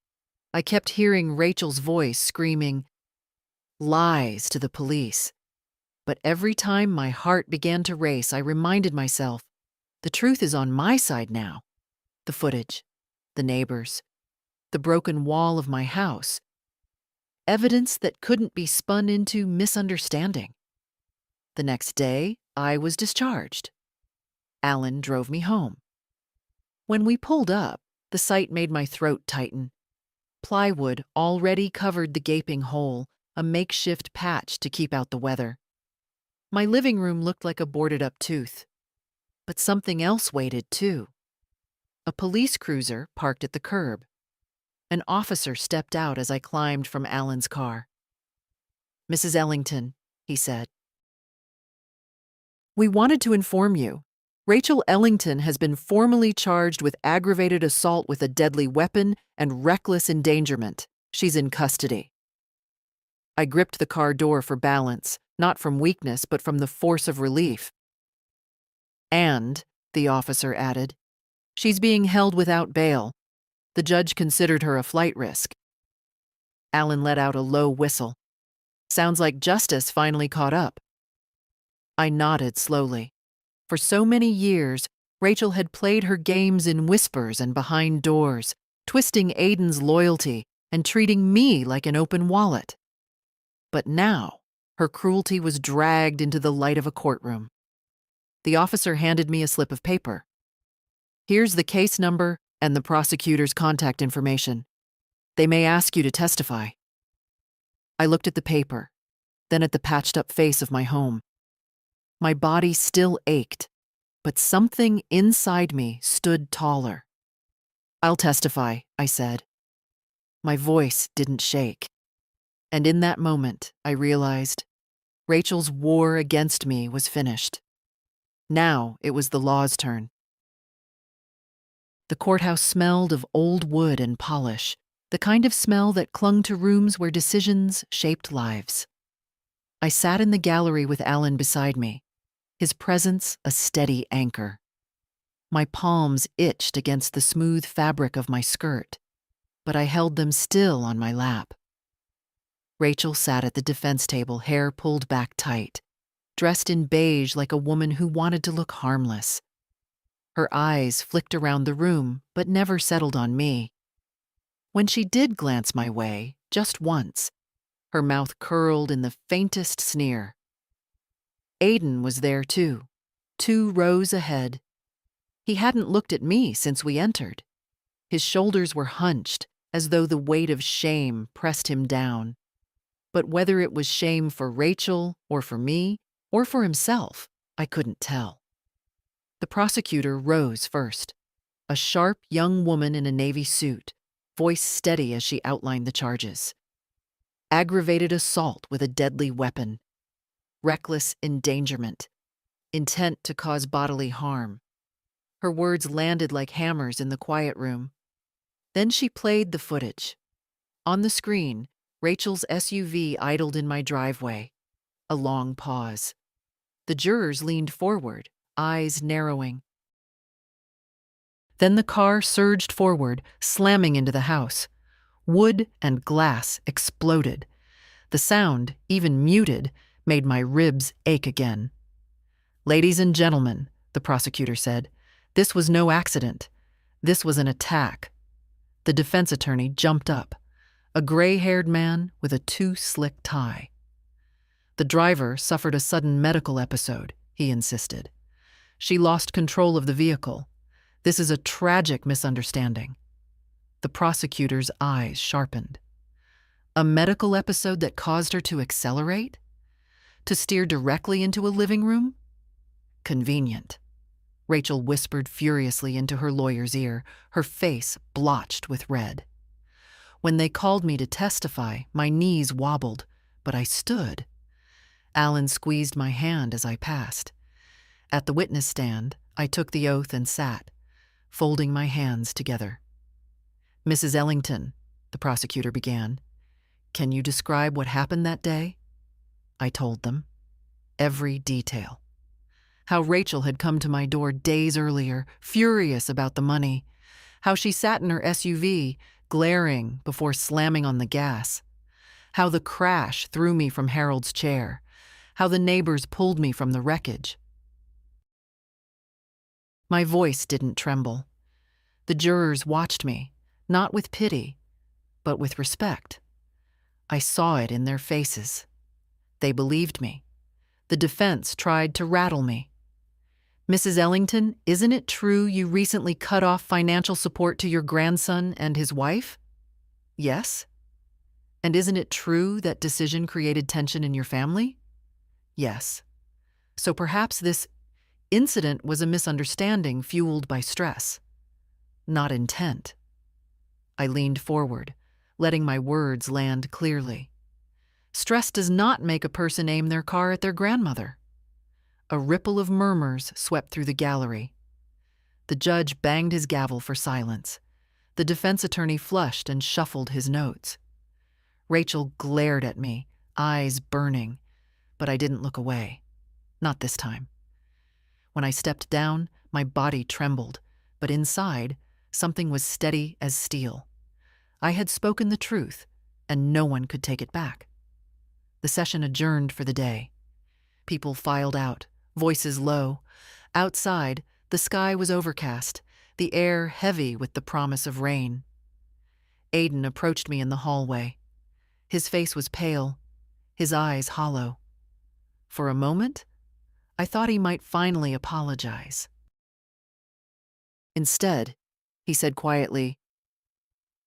I kept hearing Rachel's voice screaming, lies to the police. But every time my heart began to race, I reminded myself, the truth is on my side now. The footage, the neighbors, the broken wall of my house. Evidence that couldn't be spun into misunderstanding. The next day, I was discharged. Alan drove me home. When we pulled up, the sight made my throat tighten. Plywood already covered the gaping hole, a makeshift patch to keep out the weather. My living room looked like a boarded-up tooth. But something else waited, too. A police cruiser parked at the curb. An officer stepped out as I climbed from Alan's car. Mrs. Ellington, he said. We wanted to inform you. Rachel Ellington has been formally charged with aggravated assault with a deadly weapon and reckless endangerment. She's in custody. I gripped the car door for balance, not from weakness, but from the force of relief. And, the officer added, she's being held without bail. The judge considered her a flight risk. Alan let out a low whistle. Sounds like justice finally caught up. I nodded slowly. For so many years, Rachel had played her games in whispers and behind doors, twisting Aiden's loyalty and treating me like an open wallet. But now, her cruelty was dragged into the light of a courtroom. The officer handed me a slip of paper. Here's the case number and the prosecutor's contact information. They may ask you to testify. I looked at the paper, then at the patched-up face of my home. My body still ached, but something inside me stood taller. I'll testify, I said. My voice didn't shake. And in that moment, I realized Rachel's war against me was finished. Now it was the law's turn. The courthouse smelled of old wood and polish, the kind of smell that clung to rooms where decisions shaped lives. I sat in the gallery with Alan beside me, his presence a steady anchor. My palms itched against the smooth fabric of my skirt, but I held them still on my lap. Rachel sat at the defense table, hair pulled back tight, dressed in beige like a woman who wanted to look harmless. Her eyes flicked around the room, but never settled on me. When she did glance my way, just once, her mouth curled in the faintest sneer. Aiden was there too, 2 rows ahead. He hadn't looked at me since we entered. His shoulders were hunched, as though the weight of shame pressed him down. But whether it was shame for Rachel or for me, or for himself, I couldn't tell. The prosecutor rose first, a sharp young woman in a navy suit, voice steady as she outlined the charges. Aggravated assault with a deadly weapon, reckless endangerment, intent to cause bodily harm. Her words landed like hammers in the quiet room. Then she played the footage. On the screen, Rachel's SUV idled in my driveway. A long pause. The jurors leaned forward, eyes narrowing. Then the car surged forward, slamming into the house. Wood and glass exploded. The sound, even muted, made my ribs ache again. "Ladies and gentlemen," the prosecutor said, "this was no accident. This was an attack." The defense attorney jumped up, a gray-haired man with a too-slick tie. "The driver suffered a sudden medical episode," he insisted. "She lost control of the vehicle. This is a tragic misunderstanding." The prosecutor's eyes sharpened. A medical episode that caused her to accelerate? To steer directly into a living room? Convenient. Rachel whispered furiously into her lawyer's ear, her face blotched with red. When they called me to testify, my knees wobbled, but I stood. Alan squeezed my hand as I passed. At the witness stand, I took the oath and sat, folding my hands together. "Mrs. Ellington," the prosecutor began, "can you describe what happened that day?" I told them. Every detail. How Rachel had come to my door days earlier, furious about the money. How she sat in her SUV, glaring before slamming on the gas. How the crash threw me from Harold's chair. How the neighbors pulled me from the wreckage. My voice didn't tremble. The jurors watched me, not with pity, but with respect. I saw it in their faces. They believed me. The defense tried to rattle me. "Mrs. Ellington, isn't it true you recently cut off financial support to your grandson and his wife?" "Yes." "And isn't it true that decision created tension in your family?" "Yes." "So perhaps this incident was a misunderstanding fueled by stress, not intent." I leaned forward, letting my words land clearly. Stress does not make a person aim their car at their grandmother. A ripple of murmurs swept through the gallery. The judge banged his gavel for silence. The defense attorney flushed and shuffled his notes. Rachel glared at me, eyes burning, but I didn't look away. Not this time. When I stepped down, my body trembled, but inside, something was steady as steel. I had spoken the truth, and no one could take it back. The session adjourned for the day. People filed out, voices low. Outside, the sky was overcast, the air heavy with the promise of rain. Aidan approached me in the hallway. His face was pale, his eyes hollow. For a moment, I thought he might finally apologize. Instead, he said quietly,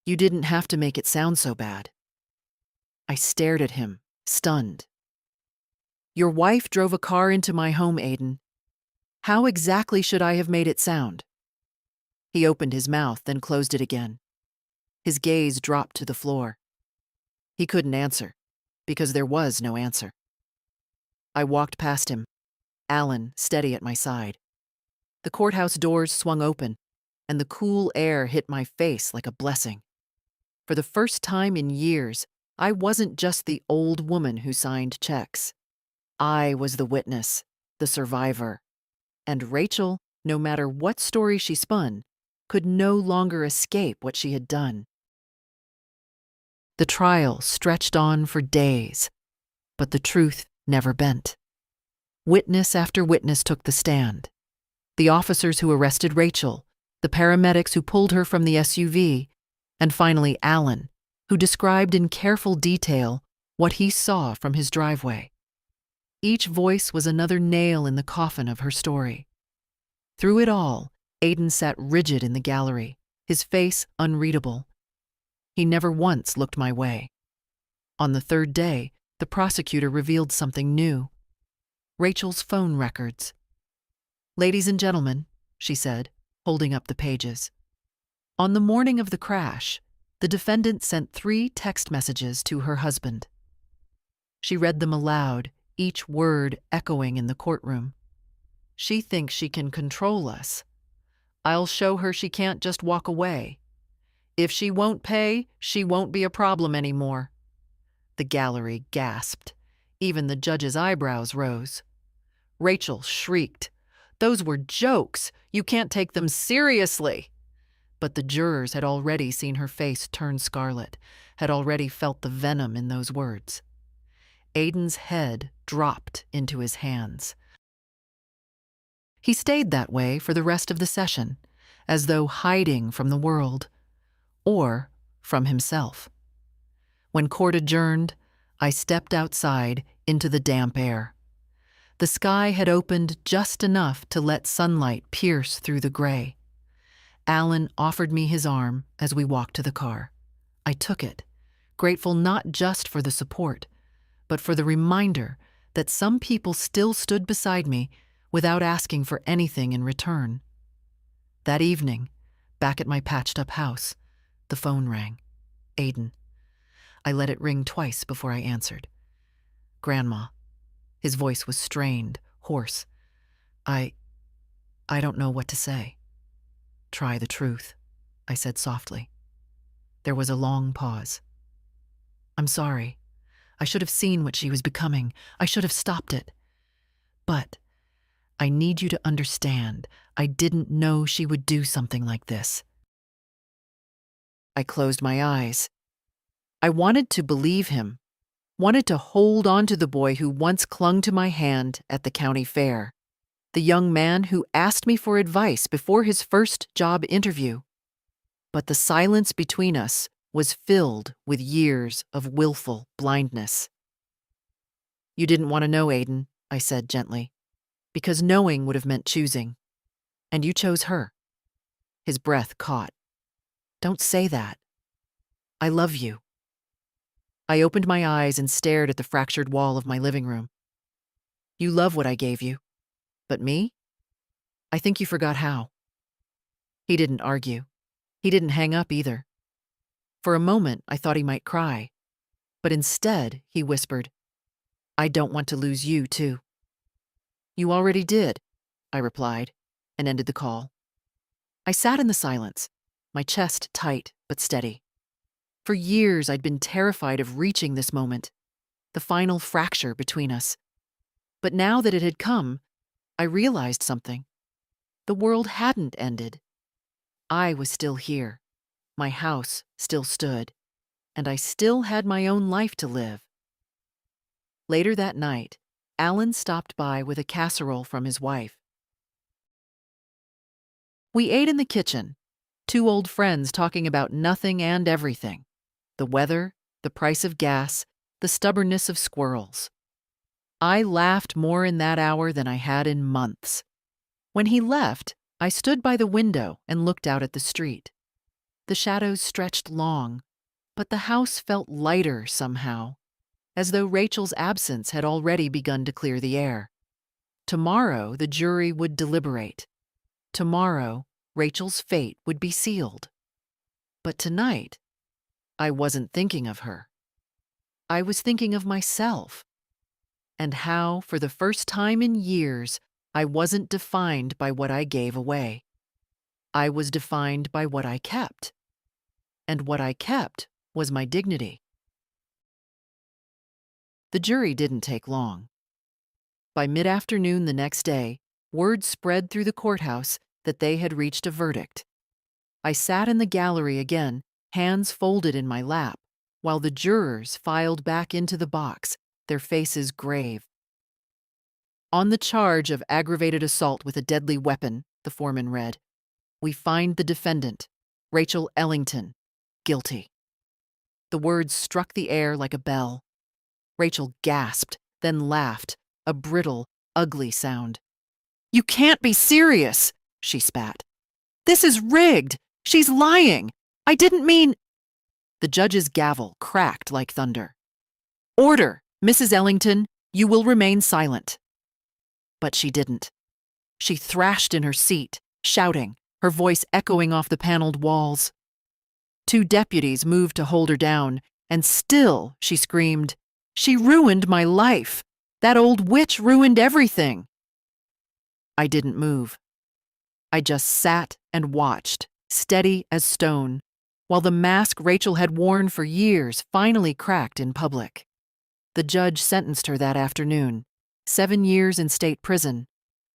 "You didn't have to make it sound so bad." I stared at him, stunned. "Your wife drove a car into my home, Aidan. How exactly should I have made it sound?" He opened his mouth, then closed it again. His gaze dropped to the floor. He couldn't answer, because there was no answer. I walked past him, Alan steady at my side. The courthouse doors swung open, and the cool air hit my face like a blessing. For the first time in years, I wasn't just the old woman who signed checks. I was the witness, the survivor. And Rachel, no matter what story she spun, could no longer escape what she had done. The trial stretched on for days, but the truth never bent. Witness after witness took the stand. The officers who arrested Rachel, the paramedics who pulled her from the SUV, and finally Alan, who described in careful detail what he saw from his driveway. Each voice was another nail in the coffin of her story. Through it all, Aidan sat rigid in the gallery, his face unreadable. He never once looked my way. On the third day, the prosecutor revealed something new. Rachel's phone records. "Ladies and gentlemen," she said, holding up the pages. On the morning of the crash, the defendant sent 3 text messages to her husband. She read them aloud, each word echoing in the courtroom. "She thinks she can control us. I'll show her she can't just walk away. If she won't pay, she won't be a problem anymore." The gallery gasped. Even the judge's eyebrows rose. Rachel shrieked, "Those were jokes. You can't take them seriously." But the jurors had already seen her face turn scarlet, had already felt the venom in those words. Aiden's head dropped into his hands. He stayed that way for the rest of the session, as though hiding from the world, or from himself. When court adjourned, I stepped outside into the damp air. The sky had opened just enough to let sunlight pierce through the gray. Alan offered me his arm as we walked to the car. I took it, grateful not just for the support, but for the reminder that some people still stood beside me without asking for anything in return. That evening, back at my patched-up house, the phone rang. Aiden. I let it ring twice before I answered. "Grandma." His voice was strained, hoarse. I don't know what to say." "Try the truth," I said softly. There was a long pause. "I'm sorry. I should have seen what she was becoming. I should have stopped it. But I need you to understand, I didn't know she would do something like this." I closed my eyes. I wanted to believe him, wanted to hold on to the boy who once clung to my hand at the county fair, the young man who asked me for advice before his first job interview. But the silence between us was filled with years of willful blindness. "You didn't want to know, Aiden," I said gently, "because knowing would have meant choosing. And you chose her." His breath caught. "Don't say that. I love you." I opened my eyes and stared at the fractured wall of my living room. "You love what I gave you. But me? I think you forgot how." He didn't argue. He didn't hang up either. For a moment, I thought he might cry. But instead, he whispered, "I don't want to lose you, too." "You already did," I replied, and ended the call. I sat in the silence, my chest tight but steady. For years, I'd been terrified of reaching this moment, the final fracture between us. But now that it had come, I realized something. The world hadn't ended. I was still here. My house still stood. And I still had my own life to live. Later that night, Alan stopped by with a casserole from his wife. We ate in the kitchen, 2 old friends talking about nothing and everything. The weather, the price of gas, the stubbornness of squirrels. I laughed more in that hour than I had in months. When he left, I stood by the window and looked out at the street. The shadows stretched long, but the house felt lighter somehow, as though Rachel's absence had already begun to clear the air. Tomorrow, the jury would deliberate. Tomorrow, Rachel's fate would be sealed. But tonight, I wasn't thinking of her. I was thinking of myself, and how, for the first time in years, I wasn't defined by what I gave away. I was defined by what I kept. And what I kept was my dignity. The jury didn't take long. By mid-afternoon the next day, word spread through the courthouse that they had reached a verdict. I sat in the gallery again, hands folded in my lap, while the jurors filed back into the box, their faces grave. "On the charge of aggravated assault with a deadly weapon," the foreman read, "we find the defendant, Rachel Ellington, guilty." The words struck the air like a bell. Rachel gasped, then laughed, a brittle, ugly sound. "You can't be serious," she spat. "This is rigged. She's lying. I didn't mean—" The judge's gavel cracked like thunder. "Order, Mrs. Ellington, you will remain silent." But she didn't. She thrashed in her seat, shouting, her voice echoing off the paneled walls. Two deputies moved to hold her down, and still she screamed, "She ruined my life! That old witch ruined everything!" I didn't move. I just sat and watched, steady as stone, while the mask Rachel had worn for years finally cracked in public. The judge sentenced her that afternoon, 7 years in state prison.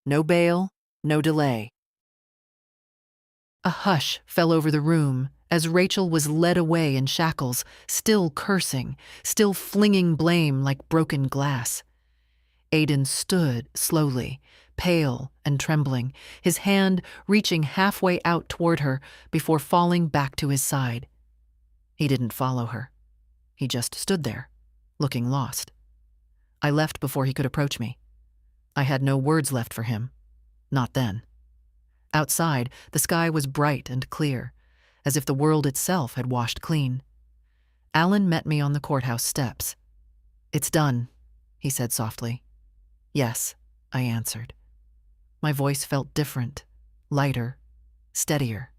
No bail, no delay. A hush fell over the room as Rachel was led away in shackles, still cursing, still flinging blame like broken glass. Aiden stood slowly, pale and trembling, his hand reaching halfway out toward her before falling back to his side. He didn't follow her. He just stood there, looking lost. I left before he could approach me. I had no words left for him. Not then. Outside, the sky was bright and clear, as if the world itself had washed clean. Alan met me on the courthouse steps. "It's done," he said softly. "Yes," I answered. My voice felt different, lighter, steadier.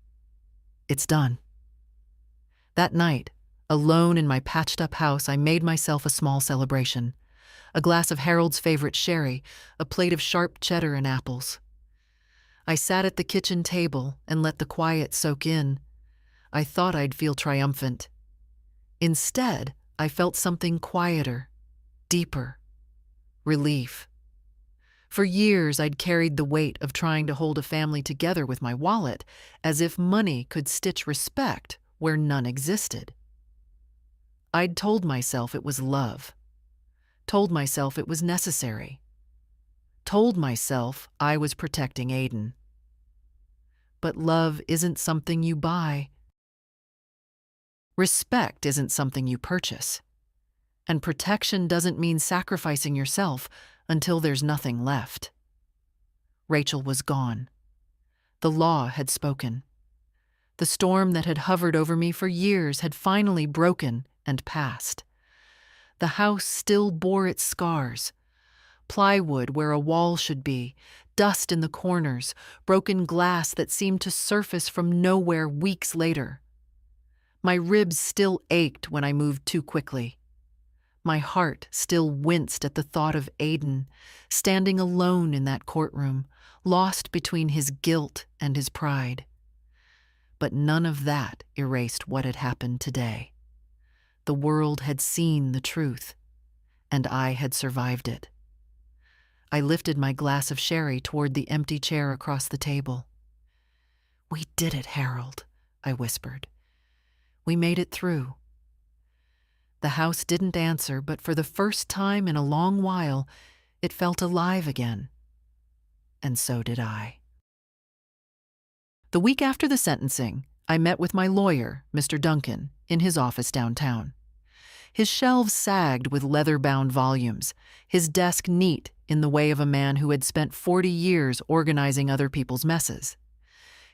"It's done." That night, alone in my patched-up house, I made myself a small celebration. A glass of Harold's favorite sherry, a plate of sharp cheddar and apples. I sat at the kitchen table and let the quiet soak in. I thought I'd feel triumphant. Instead, I felt something quieter, deeper, relief. For years, I'd carried the weight of trying to hold a family together with my wallet, as if money could stitch respect where none existed. I'd told myself it was love, told myself it was necessary, told myself I was protecting Aiden. But love isn't something you buy. Respect isn't something you purchase. And protection doesn't mean sacrificing yourself until there's nothing left. Rachel was gone. The law had spoken. The storm that had hovered over me for years had finally broken and passed. The house still bore its scars. Plywood where a wall should be, dust in the corners, broken glass that seemed to surface from nowhere weeks later. My ribs still ached when I moved too quickly. My heart still winced at the thought of Aiden, standing alone in that courtroom, lost between his guilt and his pride. But none of that erased what had happened today. The world had seen the truth, and I had survived it. I lifted my glass of sherry toward the empty chair across the table. "We did it, Harold," I whispered. "We made it through." The house didn't answer, but for the first time in a long while, it felt alive again. And so did I. The week after the sentencing, I met with my lawyer, Mr. Duncan, in his office downtown. His shelves sagged with leather-bound volumes, his desk neat in the way of a man who had spent 40 years organizing other people's messes.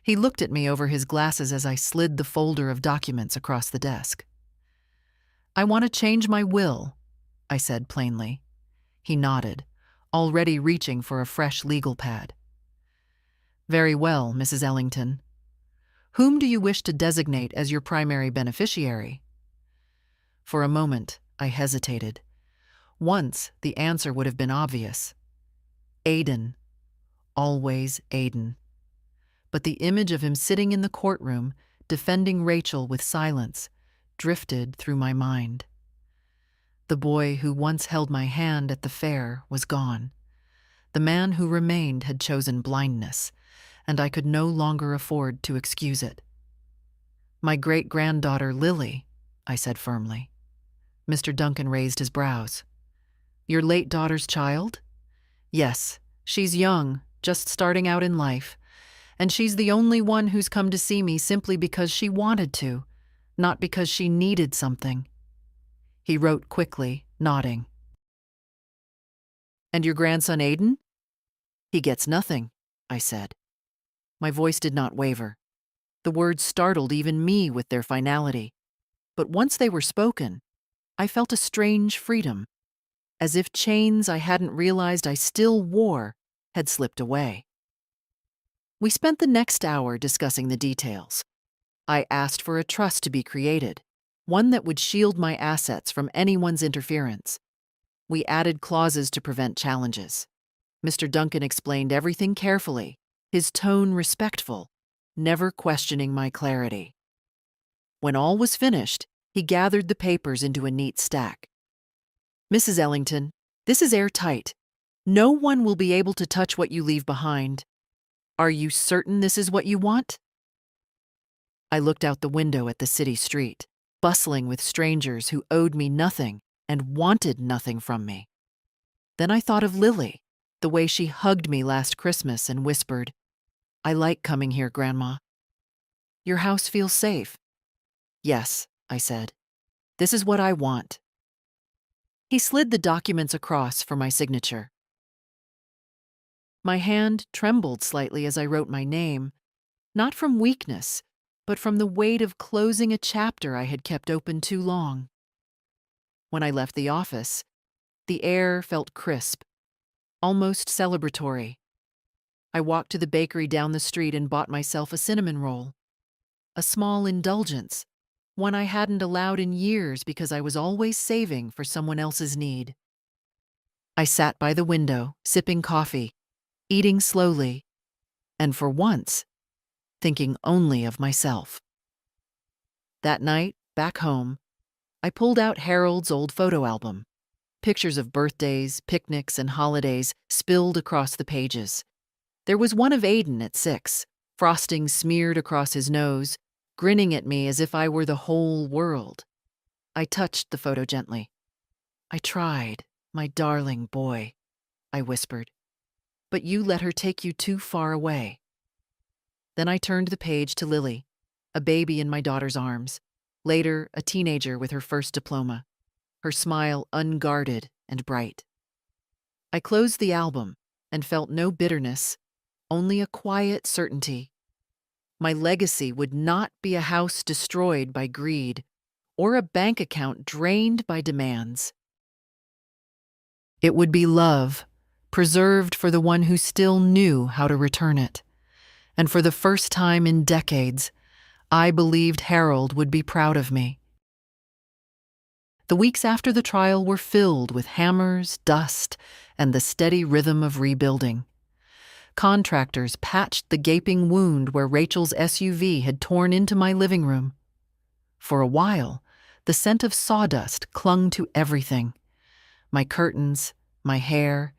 He looked at me over his glasses as I slid the folder of documents across the desk. "I want to change my will," I said plainly. He nodded, already reaching for a fresh legal pad. "Very well, Mrs. Ellington. Whom do you wish to designate as your primary beneficiary?" For a moment, I hesitated. Once, the answer would have been obvious. Aiden. Always Aiden. But the image of him sitting in the courtroom, defending Rachel with silence, drifted through my mind. The boy who once held my hand at the fair was gone. The man who remained had chosen blindness, and I could no longer afford to excuse it. "My great-granddaughter, Lily," I said firmly. Mr. Duncan raised his brows. "Your late daughter's child?" "Yes, she's young, just starting out in life, and she's the only one who's come to see me simply because she wanted to, not because she needed something." He wrote quickly, nodding. "And your grandson Aiden?" "He gets nothing," I said. My voice did not waver. The words startled even me with their finality. But once they were spoken, I felt a strange freedom, as if chains I hadn't realized I still wore had slipped away. We spent the next hour discussing the details. I asked for a trust to be created, one that would shield my assets from anyone's interference. We added clauses to prevent challenges. Mr. Duncan explained everything carefully, his tone respectful, never questioning my clarity. When all was finished, he gathered the papers into a neat stack. "Mrs. Ellington, this is airtight. No one will be able to touch what you leave behind. Are you certain this is what you want?" I looked out the window at the city street, bustling with strangers who owed me nothing and wanted nothing from me. Then I thought of Lily, the way she hugged me last Christmas and whispered, "I like coming here, Grandma. Your house feels safe." "Yes," I said. "This is what I want." He slid the documents across for my signature. My hand trembled slightly as I wrote my name, not from weakness, but from the weight of closing a chapter I had kept open too long. When I left the office, the air felt crisp, almost celebratory. I walked to the bakery down the street and bought myself a cinnamon roll. A small indulgence, one I hadn't allowed in years because I was always saving for someone else's need. I sat by the window, sipping coffee, eating slowly, and for once, thinking only of myself. That night, back home, I pulled out Harold's old photo album. Pictures of birthdays, picnics, and holidays spilled across the pages. There was one of Aiden at 6, frosting smeared across his nose, grinning at me as if I were the whole world. I touched the photo gently. "I tried, my darling boy," I whispered. "But you let her take you too far away." Then I turned the page to Lily, a baby in my daughter's arms, later a teenager with her first diploma, her smile unguarded and bright. I closed the album and felt no bitterness, only a quiet certainty. My legacy would not be a house destroyed by greed or a bank account drained by demands. It would be love, preserved for the one who still knew how to return it. And for the first time in decades, I believed Harold would be proud of me. The weeks after the trial were filled with hammers, dust, and the steady rhythm of rebuilding. Contractors patched the gaping wound where Rachel's SUV had torn into my living room. For a while, the scent of sawdust clung to everything. My curtains, my hair,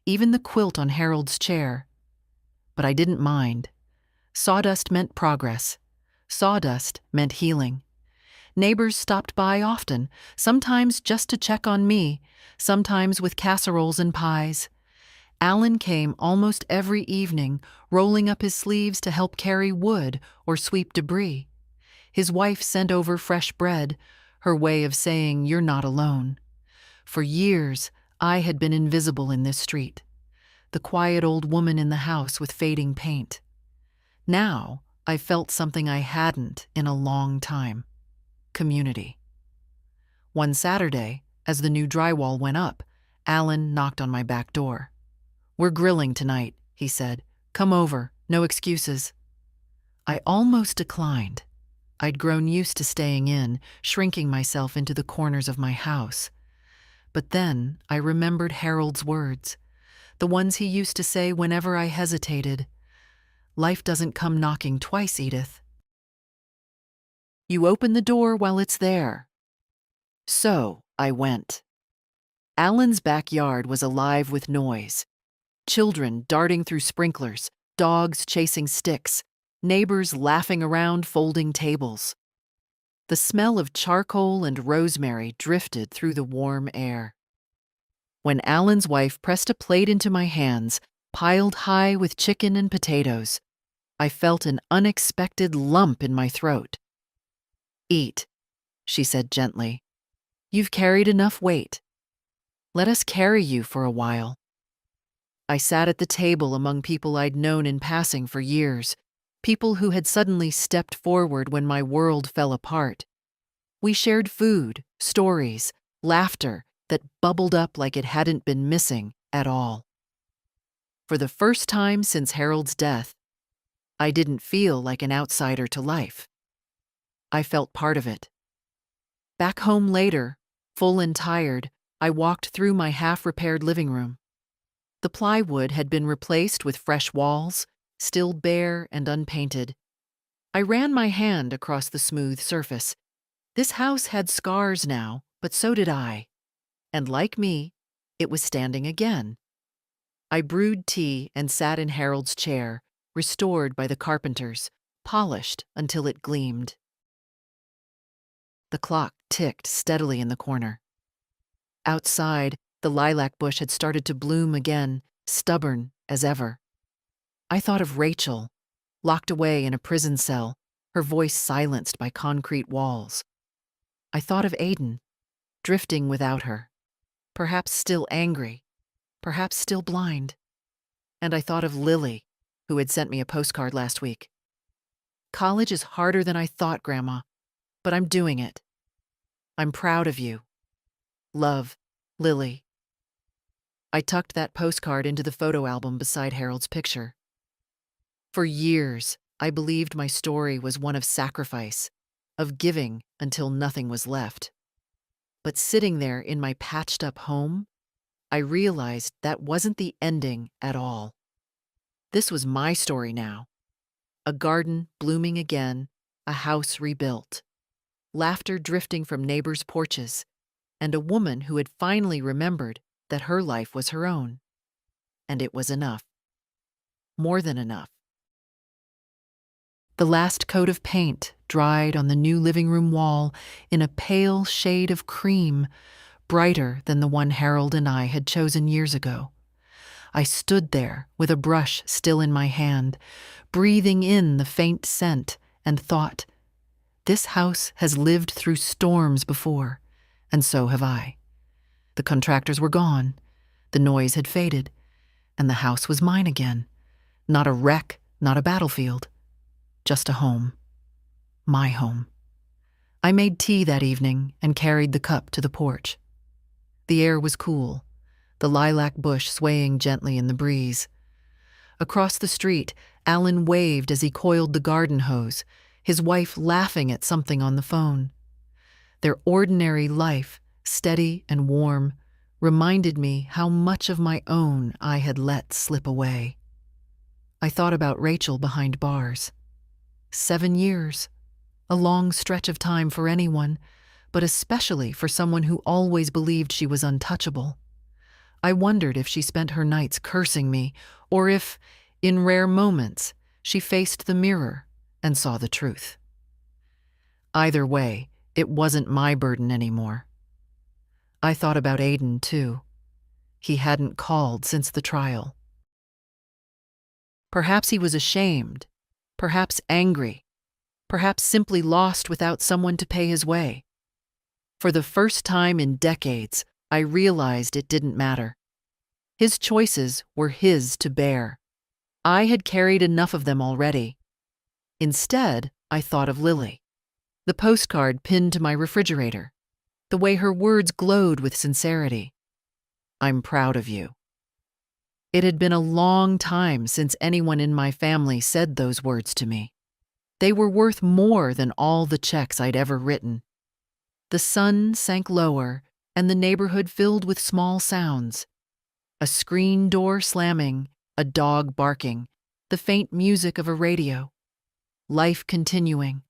even the quilt on Harold's chair. But I didn't mind. Sawdust meant progress. Sawdust meant healing. Neighbors stopped by often, sometimes just to check on me, sometimes with casseroles and pies. Alan came almost every evening, rolling up his sleeves to help carry wood or sweep debris. His wife sent over fresh bread, her way of saying, "You're not alone." For years, I had been invisible in this street, the quiet old woman in the house with fading paint. Now, I felt something I hadn't in a long time: community. One Saturday, as the new drywall went up, Alan knocked on my back door. "We're grilling tonight," he said. "Come over, no excuses." I almost declined. I'd grown used to staying in, shrinking myself into the corners of my house. But then I remembered Harold's words, the ones he used to say whenever I hesitated. "Life doesn't come knocking twice, Edith. You open the door while it's there." So I went. Alan's backyard was alive with noise. Children darting through sprinklers, dogs chasing sticks, neighbors laughing around folding tables. The smell of charcoal and rosemary drifted through the warm air. When Alan's wife pressed a plate into my hands, piled high with chicken and potatoes, I felt an unexpected lump in my throat. "Eat," she said gently. "You've carried enough weight. Let us carry you for a while." I sat at the table among people I'd known in passing for years, people who had suddenly stepped forward when my world fell apart. We shared food, stories, laughter that bubbled up like it hadn't been missing at all. For the first time since Harold's death, I didn't feel like an outsider to life. I felt part of it. Back home later, full and tired, I walked through my half-repaired living room. The plywood had been replaced with fresh walls, still bare and unpainted. I ran my hand across the smooth surface. This house had scars now, but so did I. And like me, it was standing again. I brewed tea and sat in Harold's chair, restored by the carpenters, polished until it gleamed. The clock ticked steadily in the corner. Outside, the lilac bush had started to bloom again, stubborn as ever. I thought of Rachel, locked away in a prison cell, her voice silenced by concrete walls. I thought of Aiden, drifting without her, perhaps still angry, perhaps still blind. And I thought of Lily, who had sent me a postcard last week. College is harder than I thought, Grandma, but I'm doing it. I'm proud of you. Love, Lily. I tucked that postcard into the photo album beside Harold's picture. For years, I believed my story was one of sacrifice, of giving until nothing was left. But sitting there in my patched-up home, I realized that wasn't the ending at all. This was my story now. A garden blooming again, a house rebuilt, laughter drifting from neighbors' porches, and a woman who had finally remembered that her life was her own. And it was enough. More than enough. The last coat of paint dried on the new living room wall in a pale shade of cream, brighter than the one Harold and I had chosen years ago. I stood there with a brush still in my hand, breathing in the faint scent, and thought, this house has lived through storms before, and so have I. The contractors were gone, the noise had faded, and the house was mine again. Not a wreck, not a battlefield, just a home. My home. I made tea that evening and carried the cup to the porch. The air was cool, the lilac bush swaying gently in the breeze. Across the street, Alan waved as he coiled the garden hose, his wife laughing at something on the phone. Their ordinary life, steady and warm, reminded me how much of my own I had let slip away. I thought about Rachel behind bars. 7 years, a long stretch of time for anyone, but especially for someone who always believed she was untouchable. I wondered if she spent her nights cursing me, or if, in rare moments, she faced the mirror and saw the truth. Either way, it wasn't my burden anymore. I thought about Aiden, too. He hadn't called since the trial. Perhaps he was ashamed, perhaps angry, perhaps simply lost without someone to pay his way. For the first time in decades, I realized it didn't matter. His choices were his to bear. I had carried enough of them already. Instead, I thought of Lily, the postcard pinned to my refrigerator, the way her words glowed with sincerity. I'm proud of you. It had been a long time since anyone in my family said those words to me. They were worth more than all the checks I'd ever written. The sun sank lower, and the neighborhood filled with small sounds. A screen door slamming, a dog barking, the faint music of a radio. Life continuing.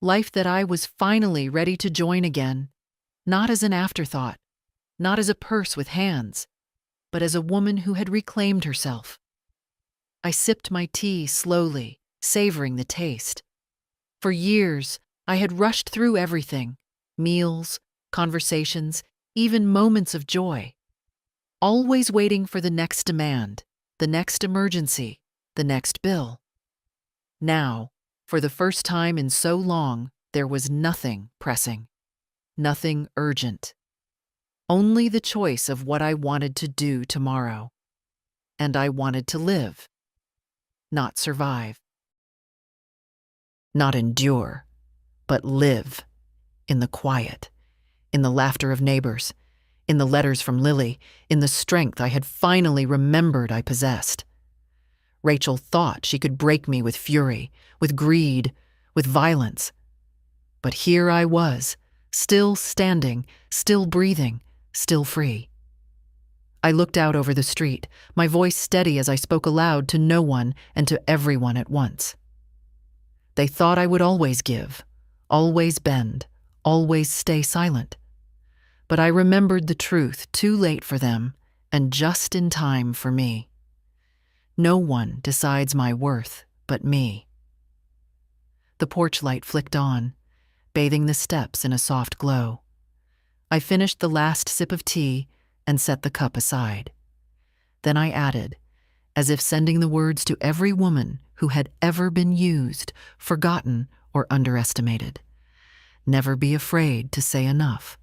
Life that I was finally ready to join again, not as an afterthought, not as a purse with hands, but as a woman who had reclaimed herself. I sipped my tea slowly, savoring the taste. For years, I had rushed through everything, meals, conversations, even moments of joy, always waiting for the next demand, the next emergency, the next bill. Now, for the first time in so long, there was nothing pressing, nothing urgent. Only the choice of what I wanted to do tomorrow. And I wanted to live, not survive. Not endure, but live, in the quiet, in the laughter of neighbors, in the letters from Lily, in the strength I had finally remembered I possessed. Rachel thought she could break me with fury, with greed, with violence. But here I was, still standing, still breathing, still free. I looked out over the street, my voice steady as I spoke aloud to no one and to everyone at once. They thought I would always give, always bend, always stay silent. But I remembered the truth too late for them and just in time for me. No one decides my worth but me. The porch light flicked on, bathing the steps in a soft glow. I finished the last sip of tea and set the cup aside. Then I added, as if sending the words to every woman who had ever been used, forgotten, or underestimated, never be afraid to say enough.